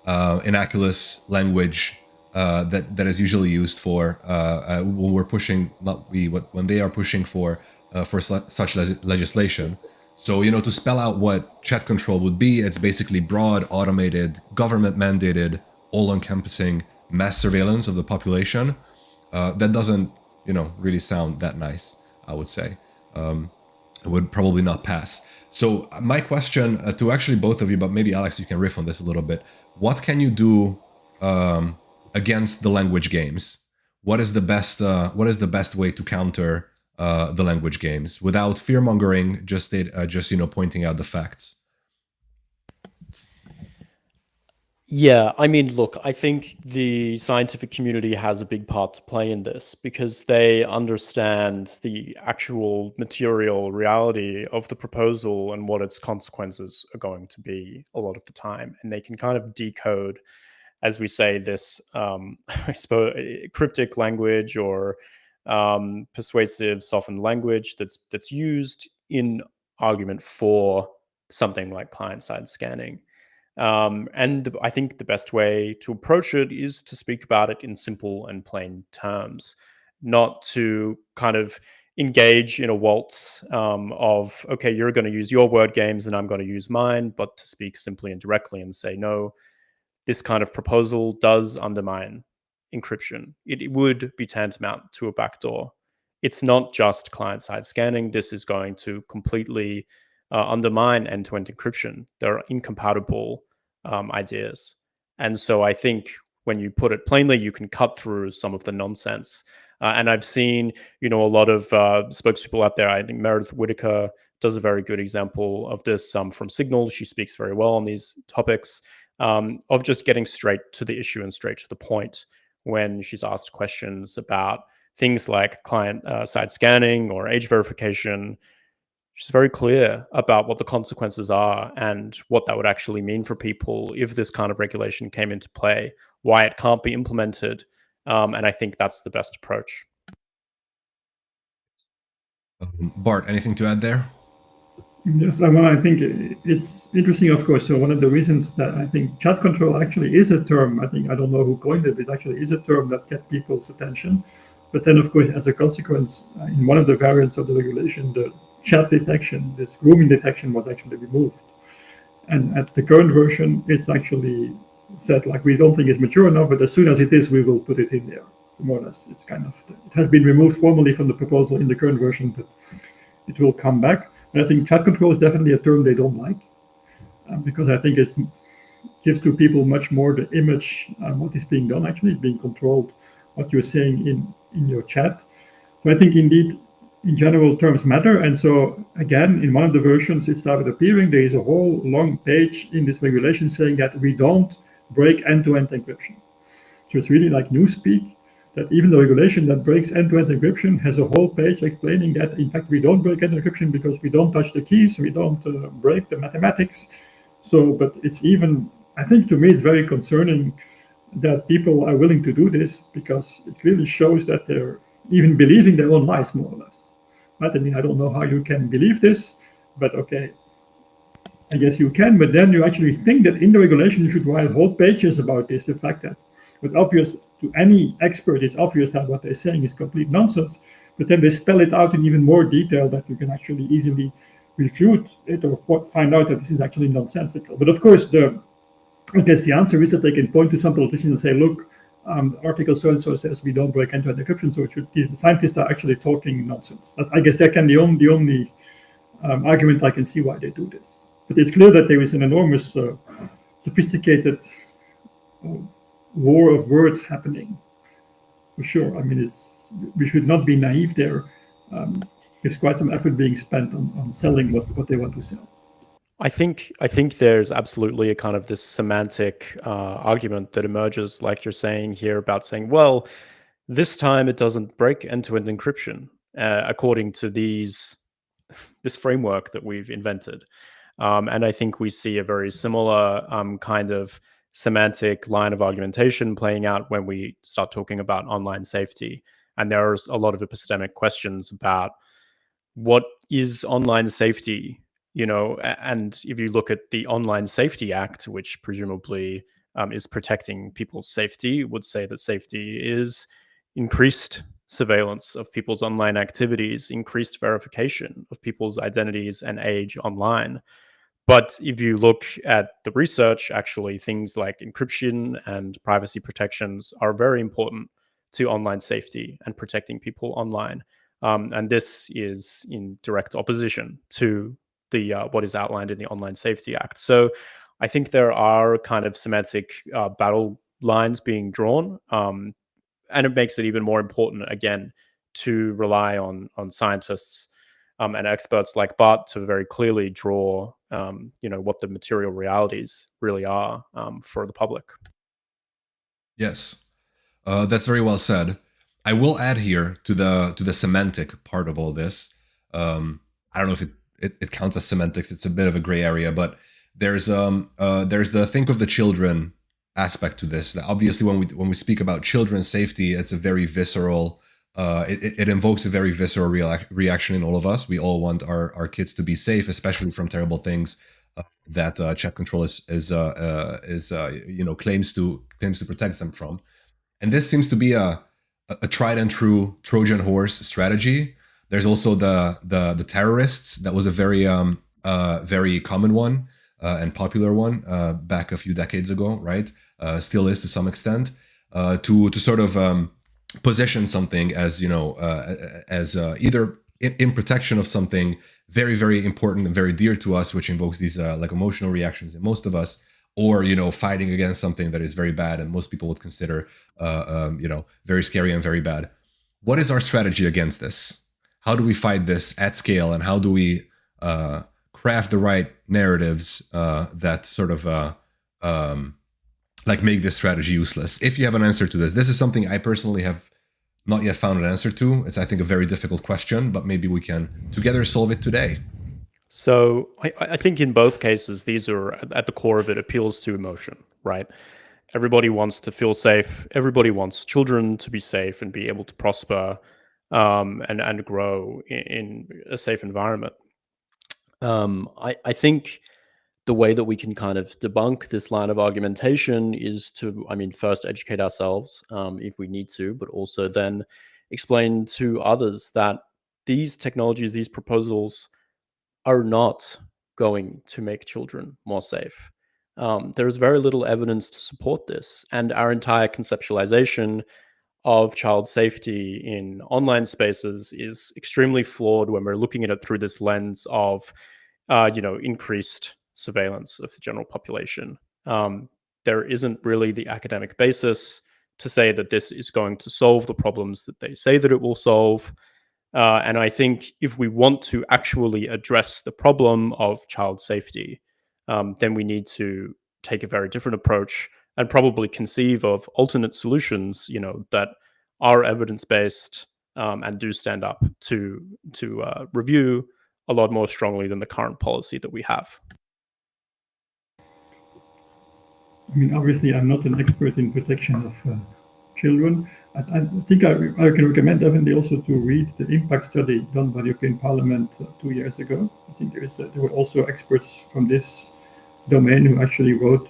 innocuous language that is usually used for when we're pushing, when they are pushing for such legislation. So, you know, to spell out what chat control would be, it's basically broad, automated, government-mandated, all-encompassing mass surveillance of the population. That doesn't, you know, really sound that nice, I would say. It would probably not pass. So my question to actually both of you, but maybe Alex, you can riff on this a little bit. What can you do against the language games? What is the best way to counter the language games without fear mongering, just you know, pointing out the facts? Yeah, I mean, look, I think the scientific community has a big part to play in this because they understand the actual material reality of the proposal and what its consequences are going to be a lot of the time. And they can kind of decode, as we say, this, I suppose, cryptic language or persuasive, softened language that's used in argument for something like client-side scanning. I think the best way to approach it is to speak about it in simple and plain terms, not to kind of engage in a waltz of, okay, you're going to use your word games and I'm going to use mine, but to speak simply and directly and say, no, this kind of proposal does undermine encryption. It would be tantamount to a backdoor. It's not just client side scanning. This is going to completely undermine end to end encryption. They're incompatible ideas. And so I think when you put it plainly, you can cut through some of the nonsense. And I've seen, a lot of spokespeople out there. I think Meredith Whittaker does a very good example of this from Signal. She speaks very well on these topics of just getting straight to the issue and straight to the point when she's asked questions about things like client side scanning or age verification. She's very clear about what the consequences are and what that would actually mean for people if this kind of regulation came into play, why it can't be implemented. And I think that's the best approach. Bart, anything to add there? Yes, I think it's interesting, of course. So one of the reasons that I think chat control actually is a term, I don't know who coined it, it actually is a term that kept people's attention. But then, of course, as a consequence, in one of the variants of the regulation, the chat detection, this grooming detection, was actually removed. And at the current version, it's actually said, like, we don't think it's mature enough, but as soon as it is, we will put it in there. More or less, it's kind of, it has been removed formally from the proposal in the current version, but it will come back. And I think chat control is definitely a term they don't like, because I think it gives to people much more the image what is being done. Actually, it's being controlled, what you're saying in your chat. So I think indeed, in general, terms matter. And so again, in one of the versions, it started appearing. There is a whole long page in this regulation saying that we don't break end-to-end encryption. So it's really like newspeak, that even the regulation that breaks end-to-end encryption has a whole page explaining that, in fact, we don't break end-to-end encryption because we don't touch the keys, we don't break the mathematics. So, but it's even, I think to me, it's very concerning that people are willing to do this, because it clearly shows that they're even believing their own lies, more or less. Right? I mean, I don't know how you can believe this, but okay, I guess you can, but then you actually think that in the regulation you should write whole pages about this, the fact that, but obvious to any expert, it's obvious that what they're saying is complete nonsense, but then they spell it out in even more detail that you can actually easily refute it or find out that this is actually nonsensical. But of course, I guess the answer is that they can point to some politicians and say, look, article so-and-so says we don't break end-to-end encryption, so the scientists are actually talking nonsense. I guess that can be the only argument I can see why they do this. But it's clear that there is an enormous, sophisticated war of words happening, for sure. I mean, we should not be naive there. There's quite some effort being spent on selling what they want to sell. I think there's absolutely a kind of this semantic argument that emerges, like you're saying here, about saying, well, this time it doesn't break end-to-end encryption according to this framework that we've invented. And I think we see a very similar kind of semantic line of argumentation playing out when we start talking about online safety. And there's a lot of epistemic questions about what is online safety, and if you look at the Online Safety Act, which presumably is protecting people's safety, would say that safety is increased surveillance of people's online activities, increased verification of people's identities and age online. But if you look at the research, actually, things like encryption and privacy protections are very important to online safety and protecting people online. And this is in direct opposition to the what is outlined in the Online Safety Act. So I think there are kind of semantic battle lines being drawn, and it makes it even more important, again, to rely on scientists and experts like Bart to very clearly draw what the material realities really are for the public. Yes, that's very well said. I will add here to the semantic part of all this. I don't know if it counts as semantics. It's a bit of a gray area, but there's the think of the children aspect to this. Obviously, when we speak about children's safety, it's a very visceral. It invokes a very visceral reaction in all of us. We all want our kids to be safe, especially from terrible things that chat control claims to protect them from. And this seems to be a tried and true Trojan horse strategy. There's also the terrorists. That was a very common one and popular one back a few decades ago, right? Still is to some extent, to sort of position something as either in protection of something very, very important and very dear to us, which invokes these like emotional reactions in most of us, or fighting against something that is very bad and most people would consider very scary and very bad. What is our strategy against this? How do we fight this at scale, and how do we craft the right narratives that sort of make this strategy useless? If you have an answer to this is something I personally have not yet found an answer to. It's, I think, a very difficult question, but maybe we can together solve it today. So I think in both cases, these are at the core of it appeals to emotion, right? Everybody wants to feel safe. Everybody wants children to be safe and be able to prosper and grow in a safe environment. I think the way that we can kind of debunk this line of argumentation is to, first educate ourselves if we need to, but also then explain to others that these technologies, these proposals are not going to make children more safe. There is very little evidence to support this, and our entire conceptualization of child safety in online spaces is extremely flawed when we're looking at it through this lens of, increased surveillance of the general population. There isn't really the academic basis to say that this is going to solve the problems that they say that it will solve. And I think if we want to actually address the problem of child safety, then we need to take a very different approach and probably conceive of alternate solutions, that are evidence-based and do stand up to review a lot more strongly than the current policy that we have. Obviously, I'm not an expert in protection of children. I think I can recommend definitely also to read the impact study done by the European Parliament 2 years ago. I think there were also experts from this domain who actually wrote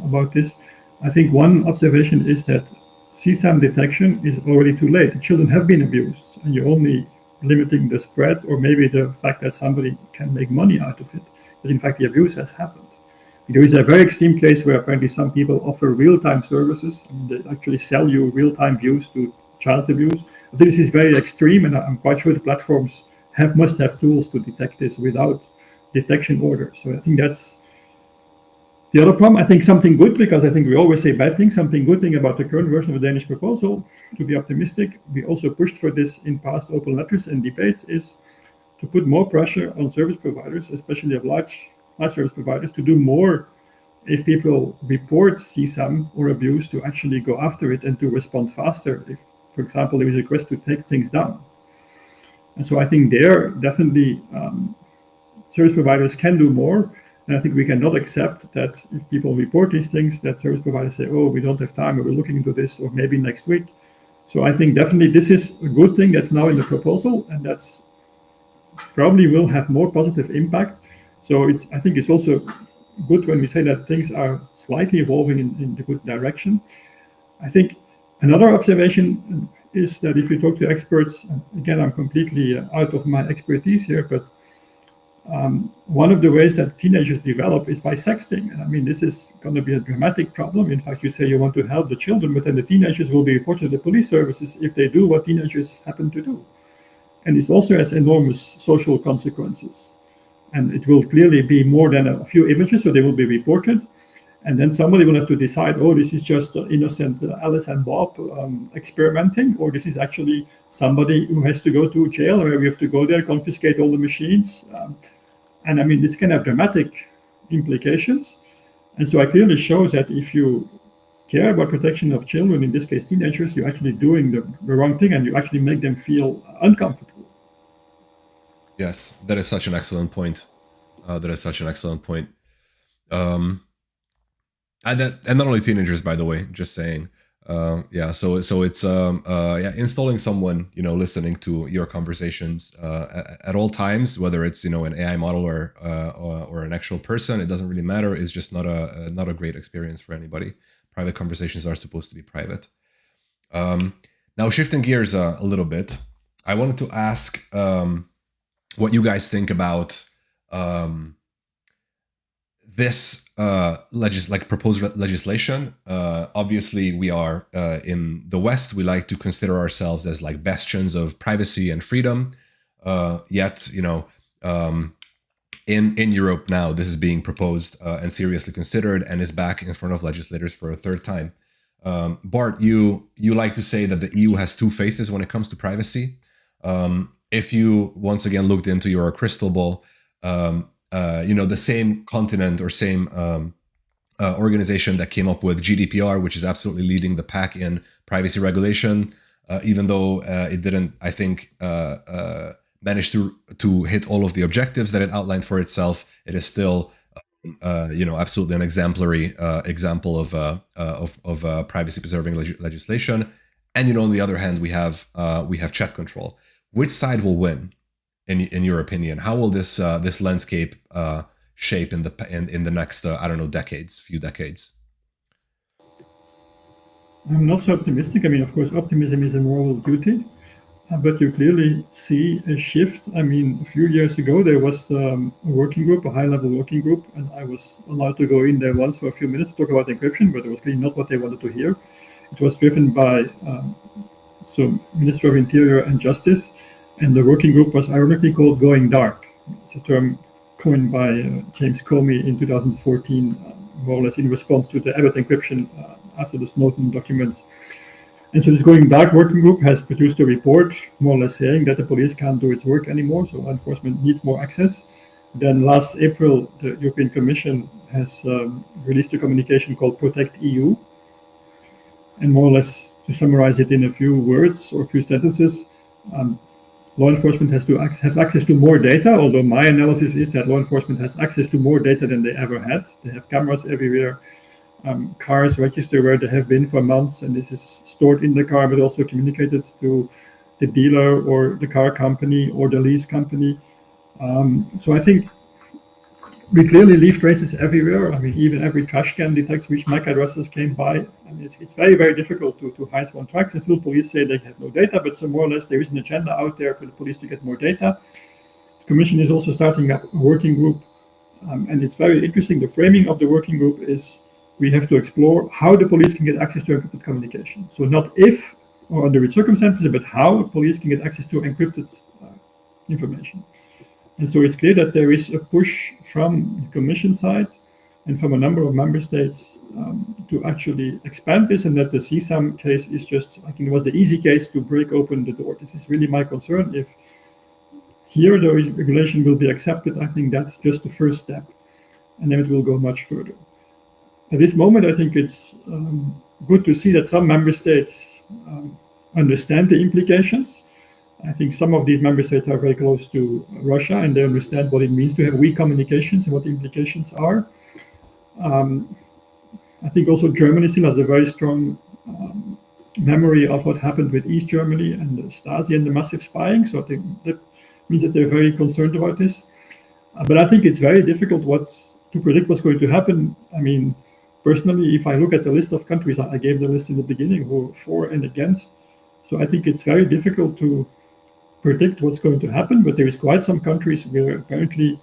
about this. I think one observation is that CSAM detection is already too late. The children have been abused, and you're only limiting the spread, or maybe the fact that somebody can make money out of it. But in fact, the abuse has happened. There is a very extreme case where apparently some people offer real-time services. They actually sell you real-time views to child abuse. I think this is very extreme, and I'm quite sure the platforms must have tools to detect this without detection orders. So I think that's the other problem. I think something good, because I think we always say bad things, something good thing about the current version of the Danish proposal, to be optimistic, we also pushed for this in past open letters and debates, is to put more pressure on service providers, especially of large service providers, to do more if people report CSAM or abuse, to actually go after it and to respond faster if, for example, there is a request to take things down. And so I think there definitely service providers can do more. And I think we cannot accept that if people report these things, that service providers say, oh, we don't have time, or we're looking into this, or maybe next week. So I think definitely this is a good thing that's now in the proposal, and that's probably will have more positive impact. So I think it's also good when we say that things are slightly evolving in the good direction. I think another observation is that if you talk to experts, and again, I'm completely out of my expertise here, but one of the ways that teenagers develop is by sexting. And this is going to be a dramatic problem. In fact, you say you want to help the children, but then the teenagers will be reported to the police services if they do what teenagers happen to do. And this also has enormous social consequences. And it will clearly be more than a few images, so they will be reported. And then somebody will have to decide, oh, this is just innocent Alice and Bob experimenting, or this is actually somebody who has to go to jail, or we have to go there, confiscate all the machines. And I mean, this can have dramatic implications. And so it clearly shows that if you care about protection of children, in this case teenagers, you're actually doing the wrong thing, and you actually make them feel uncomfortable. Yes, that is such an excellent point. And not only teenagers, by the way, just saying. So it's installing someone, listening to your conversations at all times, whether it's an AI model or an actual person. It doesn't really matter. It's just not a great experience for anybody. Private conversations are supposed to be private. Now, shifting gears a little bit, I wanted to ask what you guys think about this proposed legislation. Obviously, we are in the West. We like to consider ourselves as like bastions of privacy and freedom. Yet, in Europe now, this is being proposed and seriously considered, and is back in front of legislators for a third time. Bart, you like to say that the EU has two faces when it comes to privacy. If you once again looked into your crystal ball, the same continent or same organization that came up with GDPR, which is absolutely leading the pack in privacy regulation, even though it didn't, I think, manage to hit all of the objectives that it outlined for itself, it is still, absolutely an exemplary example of privacy-preserving legislation. And on the other hand, we have chat control. Which side will win? In your opinion, how will this landscape shape in the next few decades? I'm not so optimistic. I mean, of course, optimism is a moral duty, but you clearly see a shift. I mean, a few years ago there was a working group, a high-level working group, and I was allowed to go in there once for a few minutes to talk about encryption, but it was clearly not what they wanted to hear. It was driven by Minister of Interior and Justice. And the working group was ironically called Going Dark. It's a term coined by James Comey in 2014, more or less in response to the Abbott encryption after the Snowden documents. And so this Going Dark working group has produced a report more or less saying that the police can't do its work anymore, so law enforcement needs more access. Then last April, the European Commission has released a communication called Protect EU. And more or less, to summarize it in a few words or a few sentences, law enforcement has access to more data, although my analysis is that law enforcement has access to more data than they ever had. They have cameras everywhere, cars register where they have been for months, and this is stored in the car, but also communicated to the dealer or the car company or the lease company. So I think we clearly leave traces everywhere. I mean, even every trash can detects which MAC addresses came by. I mean, it's very, very difficult to hide one's tracks. And still police say they have no data, but so more or less there is an agenda out there for the police to get more data. The Commission is also starting up a working group. And it's very interesting. The framing of the working group is we have to explore how the police can get access to encrypted communication. So not if or under which circumstances, but how police can get access to encrypted information. And so it's clear that there is a push from the Commission side and from a number of member states to actually expand this, and that the CSAM case is just, I think it was the easy case to break open the door. This is really my concern. If here the regulation will be accepted, I think that's just the first step, and then it will go much further. At this moment, I think it's good to see that some member states understand the implications. I think some of these member states are very close to Russia, and they understand what it means to have weak communications and what the implications are. I think also Germany still has a very strong memory of what happened with East Germany and the Stasi and the massive spying. So I think that means that they're very concerned about this. But I think it's very difficult to predict what's going to happen. I mean, personally, if I look at the list of countries, I gave the list in the beginning, who are for and against. So I think it's very difficult to predict what's going to happen, but there is quite some countries where apparently,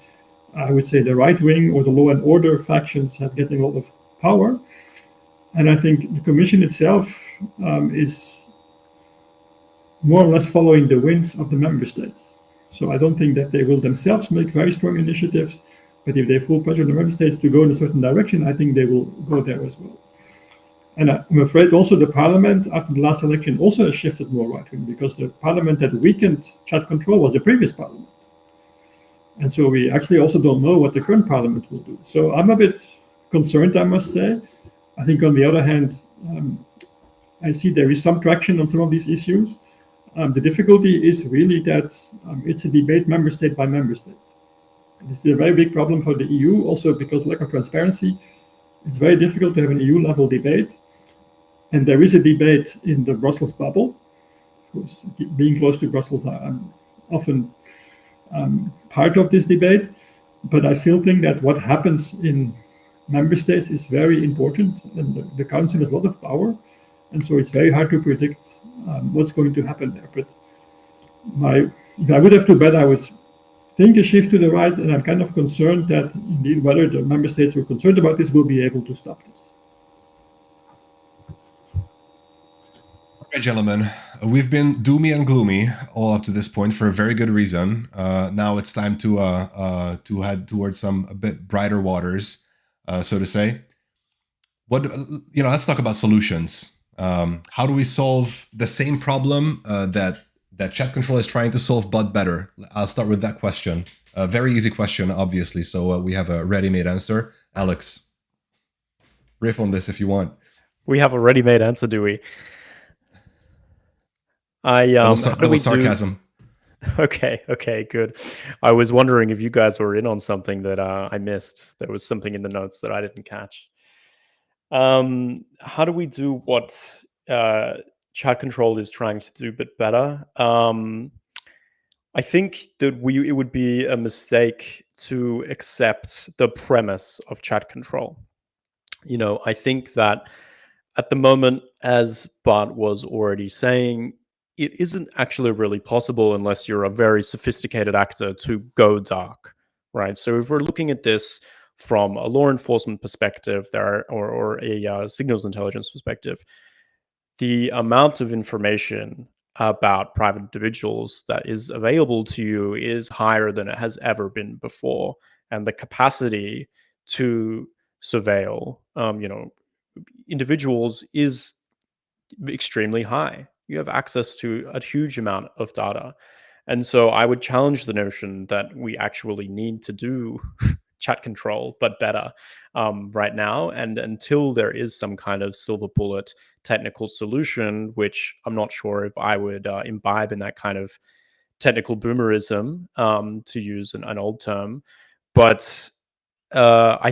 I would say, the right wing or the law and order factions have getting a lot of power. And I think the Commission itself is more or less following the winds of the member states. So I don't think that they will themselves make very strong initiatives, but if they full pressure the member states to go in a certain direction, I think they will go there as well. And I'm afraid also the parliament, after the last election, also has shifted more right-wing, because the parliament that weakened chat control was the previous parliament. And so we actually also don't know what the current parliament will do. So I'm a bit concerned, I must say. I think on the other hand, I see there is some traction on some of these issues. The difficulty is really that it's a debate member state by member state. This is a very big problem for the EU, also because lack of transparency. It's very difficult to have an EU-level debate. And there is a debate in the Brussels bubble. Of course, being close to Brussels, I'm often part of this debate. But I still think that what happens in member states is very important. And the Council has a lot of power. And so it's very hard to predict what's going to happen there. But if I would have to bet, I would think a shift to the right, and I'm kind of concerned that indeed whether the member states who are concerned about this will be able to stop this. All right, gentlemen, we've been doomy and gloomy all up to this point for a very good reason. Now it's time to head towards some a bit brighter waters, so to say. Let's talk about solutions. How do we solve the same problem that chat control is trying to solve, but better? I'll start with that question. A very easy question, obviously. So we have a ready-made answer. Alex, riff on this if you want. We have a ready-made answer, do we? That was sarcasm. Okay, good. I was wondering if you guys were in on something that I missed. There was something in the notes that I didn't catch. How do we do what chat control is trying to do, but better? I think that it would be a mistake to accept the premise of chat control. I think that at the moment, as Bart was already saying, it isn't actually really possible unless you're a very sophisticated actor to go dark, right? So if we're looking at this from a law enforcement perspective or a signals intelligence perspective, the amount of information about private individuals that is available to you is higher than it has ever been before. And the capacity to surveil, individuals is extremely high. You have access to a huge amount of data. And so I would challenge the notion that we actually need to do chat control, but better right now. And until there is some kind of silver bullet technical solution, which I'm not sure if I would imbibe in that kind of technical boomerism, to use an old term. But I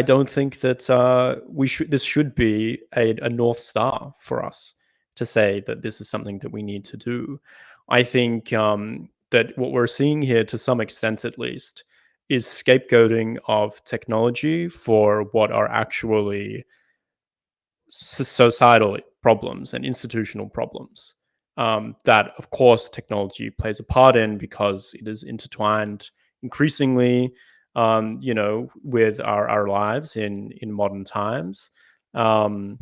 don't think that this should be a North Star for us to say that this is something that we need to do. I think that what we're seeing here, to some extent at least, is scapegoating of technology for what are actually societal problems and institutional problems that, of course, technology plays a part in because it is intertwined increasingly with our lives in modern times. I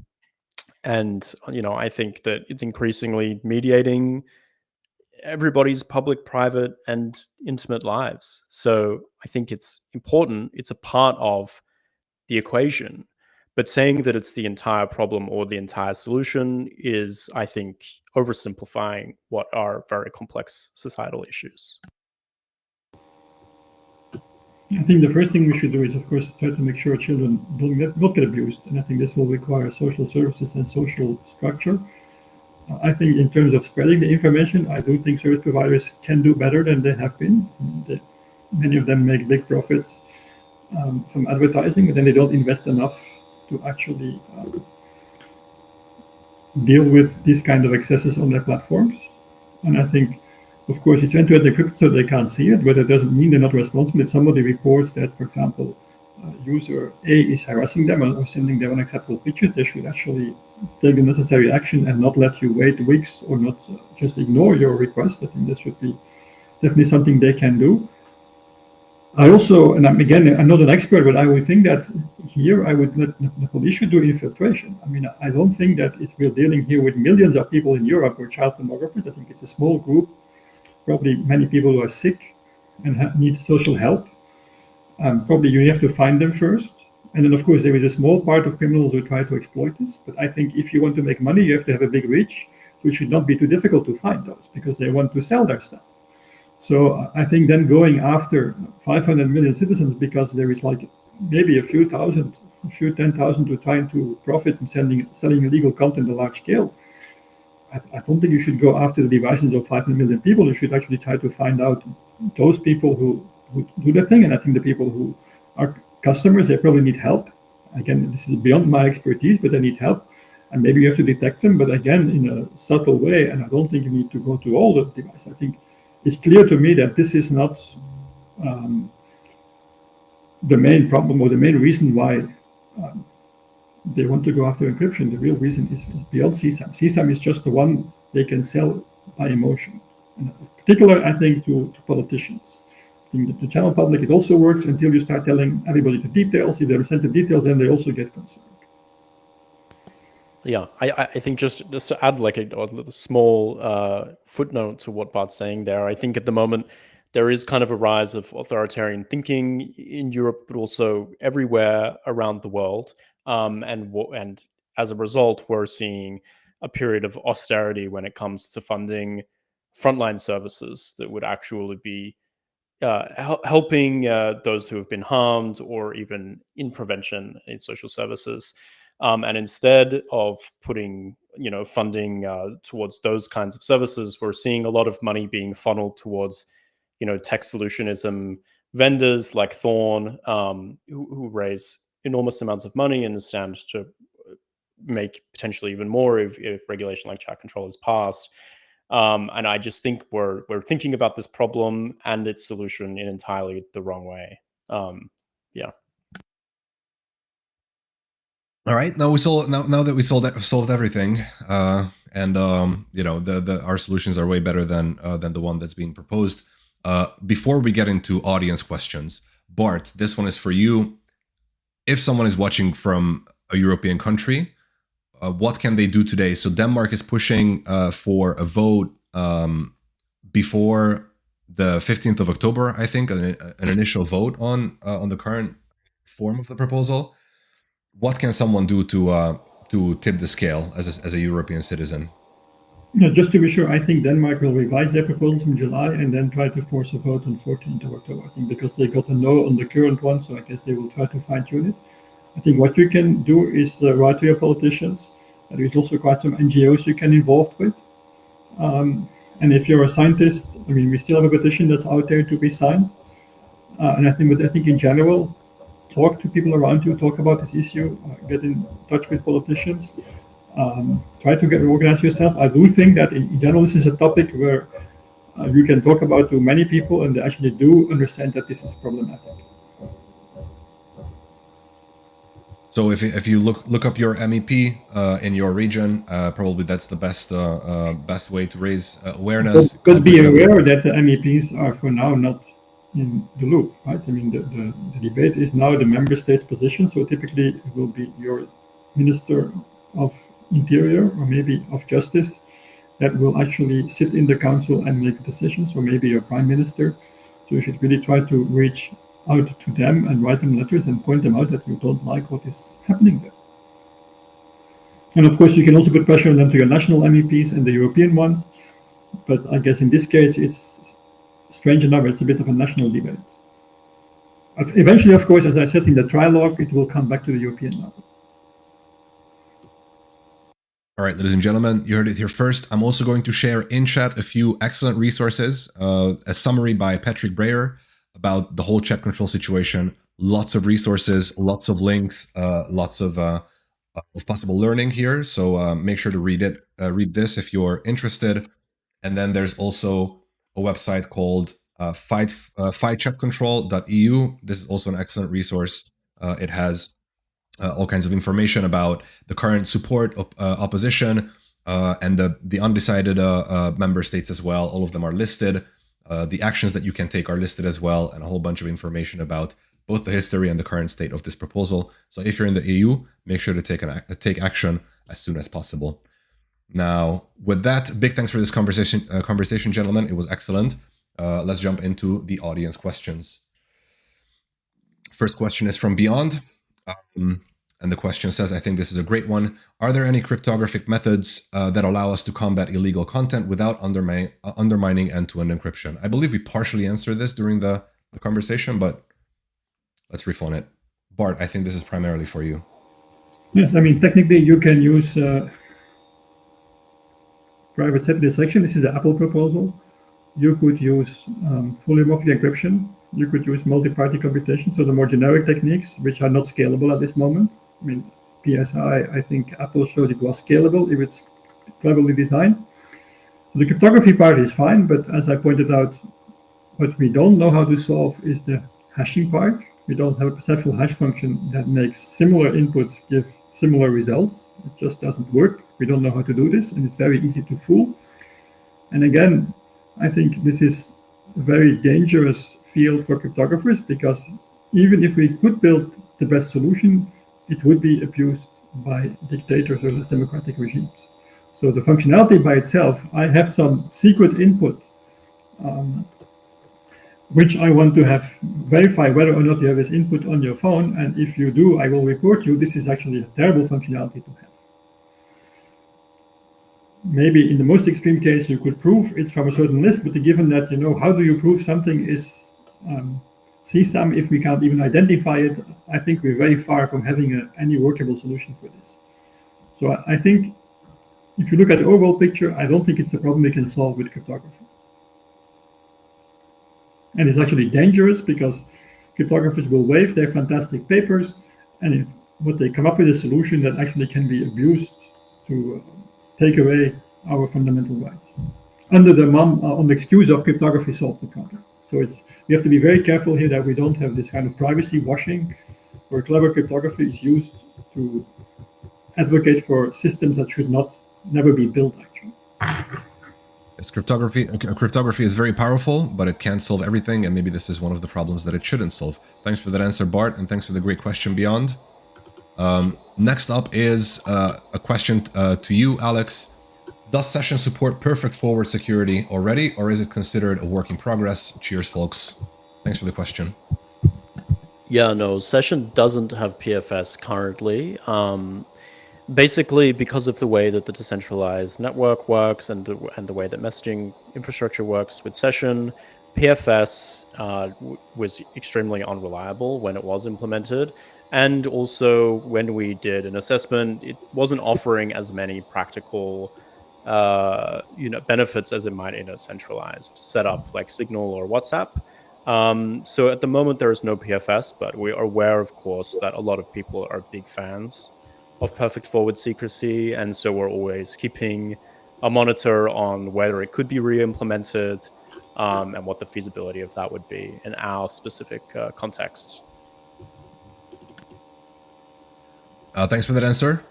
think that it's increasingly mediating everybody's public, private, and intimate lives. So I think it's important. It's a part of the equation. But saying that it's the entire problem or the entire solution is, I think, oversimplifying what are very complex societal issues. I think the first thing we should do is, of course, try to make sure children don't get abused. And I think this will require social services and social structure. I think in terms of spreading the information, I do think service providers can do better than they have been. Many of them make big profits from advertising, but then they don't invest enough to actually deal with these kind of excesses on their platforms. And I think, of course, it's end-to-end encrypted so they can't see it, but it doesn't mean they're not responsible. If somebody reports that, for example, user A is harassing them or sending them unacceptable pictures, they should actually take the necessary action and not let you wait weeks or not just ignore your request. I think that should be definitely something they can do. I also, and I'm not an expert, but I would think that here I would let the police should do infiltration. I mean, I don't think that we're dealing here with millions of people in Europe who are child pornographers. I think it's a small group, probably many people who are sick and need social help. Probably you have to find them first. And then, of course, there is a small part of criminals who try to exploit this. But I think if you want to make money, you have to have a big reach. So it should not be too difficult to find those because they want to sell their stuff. So I think then going after 500 million citizens because there is like maybe a few 10,000 to trying to profit and selling illegal content on a large scale. I don't think you should go after the devices of 500 million people. You should actually try to find out those people who do the thing. And I think the people who are customers, they probably need help. Again, this is beyond my expertise, but they need help. And maybe you have to detect them, but again, in a subtle way. And I don't think you need to go to all the devices. I think it's clear to me that this is not the main problem or the main reason why they want to go after encryption. The real reason is beyond CSAM. CSAM is just the one they can sell by emotion. And in particular, I think to politicians. I think that the general public, it also works until you start telling everybody the details. If they present the details, then they also get concerned. Yeah, I think just to add like a small footnote to what Bart's saying there, I think at the moment there is kind of a rise of authoritarian thinking in Europe, but also everywhere around the world. And as a result, we're seeing a period of austerity when it comes to funding frontline services that would actually be helping those who have been harmed or even in prevention in social services. And instead of putting, funding towards those kinds of services, we're seeing a lot of money being funneled towards, tech solutionism vendors like Thorn, who raise enormous amounts of money and stand to make potentially even more if regulation like chat control is passed. And I just think we're thinking about this problem and its solution in entirely the wrong way. Yeah. All right. Now that we solved everything, and our solutions are way better than the one that's being proposed. Before we get into audience questions, Bart, this one is for you. If someone is watching from a European country, what can they do today? So Denmark is pushing for a vote before the 15th of October, I think, an initial vote on the current form of the proposal. What can someone do to tip the scale as a European citizen? Yeah, just to be sure, I think Denmark will revise their proposals in July and then try to force a vote on 14th of October. I think because they got a no on the current one, so I guess they will try to fine-tune it. I think what you can do is write to your politicians. There is also quite some NGOs you can involve with. And if you're a scientist, I mean, we still have a petition that's out there to be signed. And I think in general, talk to people around you, talk about this issue, get in touch with politicians, try to get organized yourself. I do think that in general, this is a topic where you can talk about to many people and they actually do understand that this is problematic. So if you look up your MEP in your region, probably that's the best way to raise awareness. But be aware that the MEPs are for now not in the loop, right? I mean, the debate is now the member state's position. So typically it will be your Minister of Interior or maybe of Justice that will actually sit in the council and make decisions, or maybe your Prime Minister. So you should really try to reach out to them and write them letters and point them out that you don't like what is happening there. And of course, you can also put pressure on them to your national MEPs and the European ones. But I guess in this case, it's strange enough, it's a bit of a national debate. Eventually, of course, as I said in the trilogue, it will come back to the European level. All right, ladies and gentlemen, you heard it here first. I'm also going to share in chat a few excellent resources, a summary by Patrick Breyer about the whole chat control situation, lots of resources, lots of links, lots of possible learning here. So make sure to read this if you're interested. And then there's also a website called fightchatcontrol.eu. This is also an excellent resource. It has all kinds of information about the current support opposition and the undecided member states as well. All of them are listed. The actions that you can take are listed as well, and a whole bunch of information about both the history and the current state of this proposal. So if you're in the EU, make sure to take action as soon as possible. Now, with that, big thanks for this conversation, gentlemen. It was excellent. Let's jump into the audience questions. First question is from Beyond. And the question says, I think this is a great one. Are there any cryptographic methods that allow us to combat illegal content without undermining end-to-end encryption? I believe we partially answered this during the conversation, but let's refone it. Bart, I think this is primarily for you. Yes, I mean, technically you can use private set detection. This is the Apple proposal. You could use fully homomorphic encryption. You could use multi-party computation, so the more generic techniques, which are not scalable at this moment. I mean, PSI, I think Apple showed it was scalable if it's cleverly designed. The cryptography part is fine, but as I pointed out, what we don't know how to solve is the hashing part. We don't have a perceptual hash function that makes similar inputs give similar results. It just doesn't work. We don't know how to do this, and it's very easy to fool. And again, I think this is a very dangerous field for cryptographers, because even if we could build the best solution, it would be abused by dictators or less democratic regimes. So the functionality by itself, I have some secret input, which I want to have verify whether or not you have this input on your phone. And if you do, I will report you. This is actually a terrible functionality to have. Maybe in the most extreme case, you could prove it's from a certain list, but given that, how do you prove something is CSAM if we can't even identify it? I think we're very far from having any workable solution for this. So I think if you look at the overall picture, I don't think it's a problem we can solve with cryptography. And it's actually dangerous because cryptographers will waive their fantastic papers, and if what they come up with a solution that actually can be abused to take away our fundamental rights under the on the excuse of cryptography solves the problem. So we have to be very careful here that we don't have this kind of privacy washing where clever cryptography is used to advocate for systems that should never be built actually. Yes, cryptography is very powerful, but it can't solve everything, and maybe this is one of the problems that it shouldn't solve. Thanks for that answer, Bart, and thanks for the great question beyond. Next up is a question to you, Alex. Does Session support perfect forward security already, or is it considered a work in progress? Cheers, folks. Thanks for the question. Yeah, no, Session doesn't have PFS currently. Basically, because of the way that the decentralized network works and the way that messaging infrastructure works with Session, PFS was extremely unreliable when it was implemented. And also, when we did an assessment, it wasn't offering as many practical benefits as it might in a centralized setup like Signal or WhatsApp. So at the moment, there is no PFS, but we are aware, of course, that a lot of people are big fans of perfect forward secrecy, and so we're always keeping a monitor on whether it could be re-implemented and what the feasibility of that would be in our specific context. Thanks for that answer.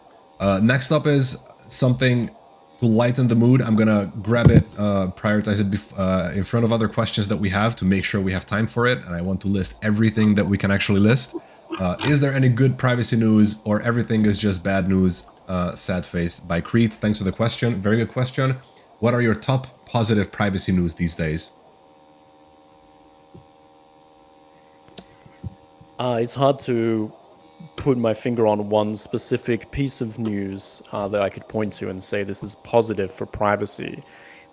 Next up is something to lighten the mood. I'm gonna grab it, prioritize it in front of other questions that we have to make sure we have time for it, and I want to list everything that we can actually list. Is there any good privacy news, or everything is just bad news? Sad face by Crete. Thanks for the question. Very good question. What are your top positive privacy news these days? It's hard to put my finger on one specific piece of news that I could point to and say this is positive for privacy.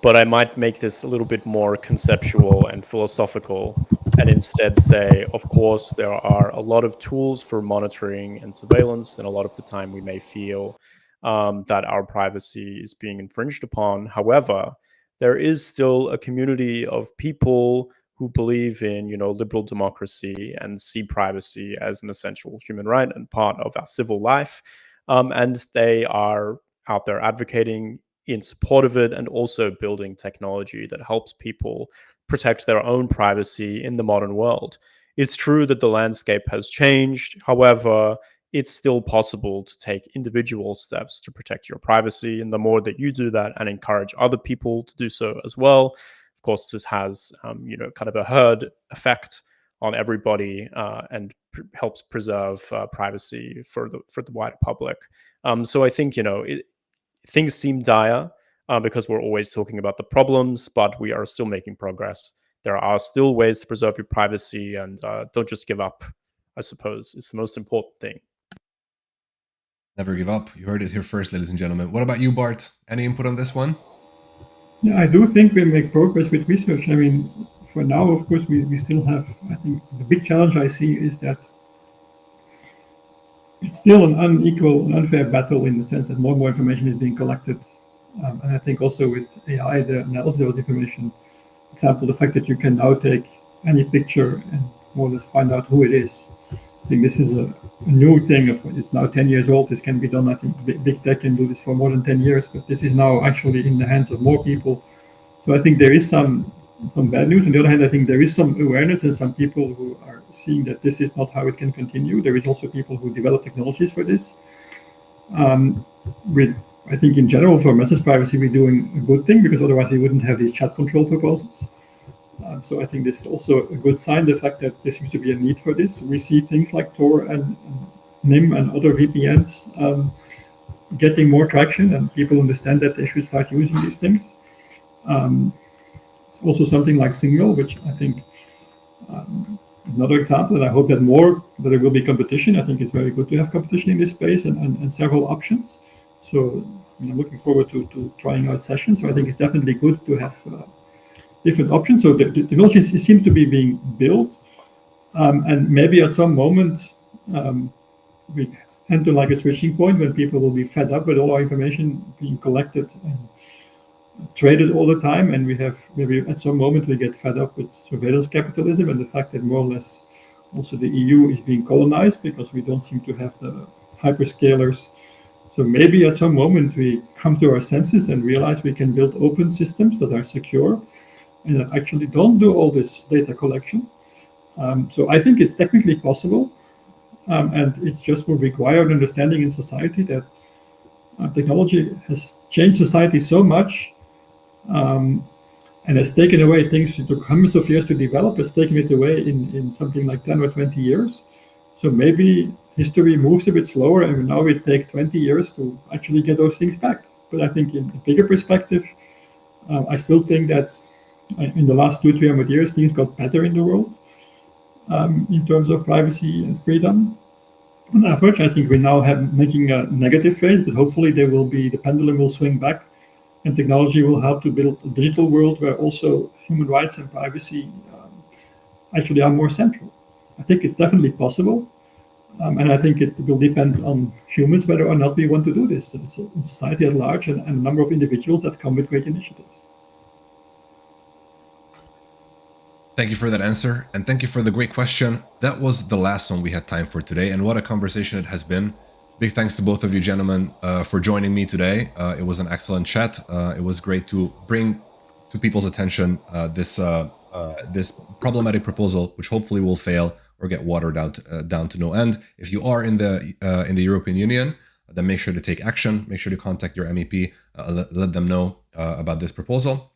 But I might make this a little bit more conceptual and philosophical and instead say, of course, there are a lot of tools for monitoring and surveillance, and a lot of the time we may feel that our privacy is being infringed upon. However, there is still a community of people who believe in, liberal democracy and see privacy as an essential human right and part of our civil life. And they are out there advocating in support of it and also building technology that helps people protect their own privacy in the modern world. It's true that the landscape has changed. However, it's still possible to take individual steps to protect your privacy. And the more that you do that and encourage other people to do so as well, of course, this has, kind of a herd effect on everybody and helps preserve privacy for the wider public. So I think, things seem dire because we're always talking about the problems, but we are still making progress. There are still ways to preserve your privacy, and don't just give up, I suppose, is the most important thing. Never give up. You heard it here first, ladies and gentlemen. What about you, Bart? Any input on this one? Yeah, I do think we make progress with research. I mean, for now, of course, we still have, I think the big challenge I see is that it's still an unequal and unfair battle in the sense that more and more information is being collected. And I think also with AI, the analysis of those information, for example, the fact that you can now take any picture and more or less find out who it is. I think this is a new thing. Of course, it's now 10 years old. This can be done. I think big tech can do this for more than 10 years, but this is now actually in the hands of more people. So I think there is some bad news. On the other hand, I think there is some awareness and some people who are seeing that this is not how it can continue. There is also people who develop technologies for this. I think in general for message privacy, we're doing a good thing because otherwise we wouldn't have these chat control proposals. So I think this is also a good sign, the fact that there seems to be a need for this. We see things like Tor and NIM and other VPNs getting more traction, and people understand that they should start using these things. Also something like Signal, which I think another example, and I hope that there will be competition. I think it's very good to have competition in this space and several options. So I'm looking forward to trying out sessions. So I think it's definitely good to have different options. So the technology seems to be being built, and maybe at some moment we enter like a switching point when people will be fed up with all our information being collected and traded all the time, and we have maybe at some moment we get fed up with surveillance capitalism and the fact that more or less also the EU is being colonized because we don't seem to have the hyperscalers. So maybe at some moment we come to our senses and realize we can build open systems that are secure and that actually don't do all this data collection. So I think it's technically possible, and it's just will require an understanding in society that technology has changed society so much and has taken away things it took hundreds of years to develop, has taken it away in something like 10 or 20 years. So maybe history moves a bit slower, and now it takes 20 years to actually get those things back. But I think in a bigger perspective, I still think that in the last 200-300 years, things got better in the world in terms of privacy and freedom. On average, I think we're now making a negative phase, but hopefully the pendulum will swing back, and technology will help to build a digital world where also human rights and privacy actually are more central. I think it's definitely possible, and I think it will depend on humans whether or not we want to do this, in society at large, and a number of individuals that come with great initiatives. Thank you for that answer, and thank you for the great question. That was the last one we had time for today, and what a conversation it has been. Big thanks to both of you gentlemen for joining me today. It was an excellent chat. It was great to bring to people's attention this problematic proposal, which hopefully will fail or get watered down to no end. If you are in the European Union, then make sure to take action. Make sure to contact your MEP. Let them know about this proposal.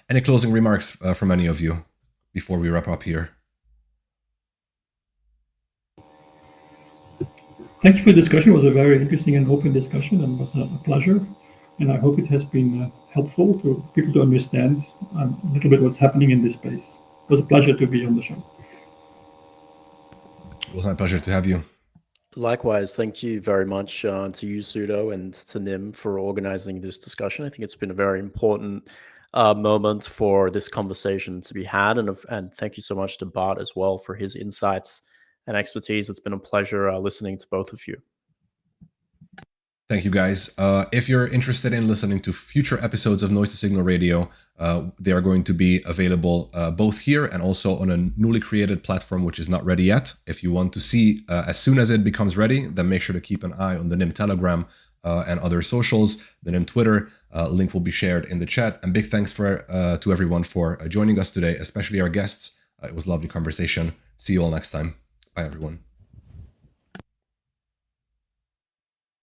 Any closing remarks from any of you before we wrap up here? Thank you for the discussion. It was a very interesting and open discussion, and it was a pleasure. And I hope it has been helpful to people to understand a little bit what's happening in this space. It was a pleasure to be on the show. It was my pleasure to have you. Likewise, thank you very much to you, Sudo, and to Nim for organizing this discussion. I think it's been a very important moment for this conversation to be had, and thank you so much to Bart as well for his insights and expertise. It's been a pleasure listening to both of you. Thank you, guys. If you're interested in listening to future episodes of Noise to Signal Radio, they are going to be available both here and also on a newly created platform, which is not ready yet. If you want to see as soon as it becomes ready, then make sure to keep an eye on the NIM Telegram and other socials, the NIM Twitter. Link will be shared in the chat. And big thanks to everyone for joining us today, especially our guests. It was a lovely conversation. See you all next time. Bye, everyone.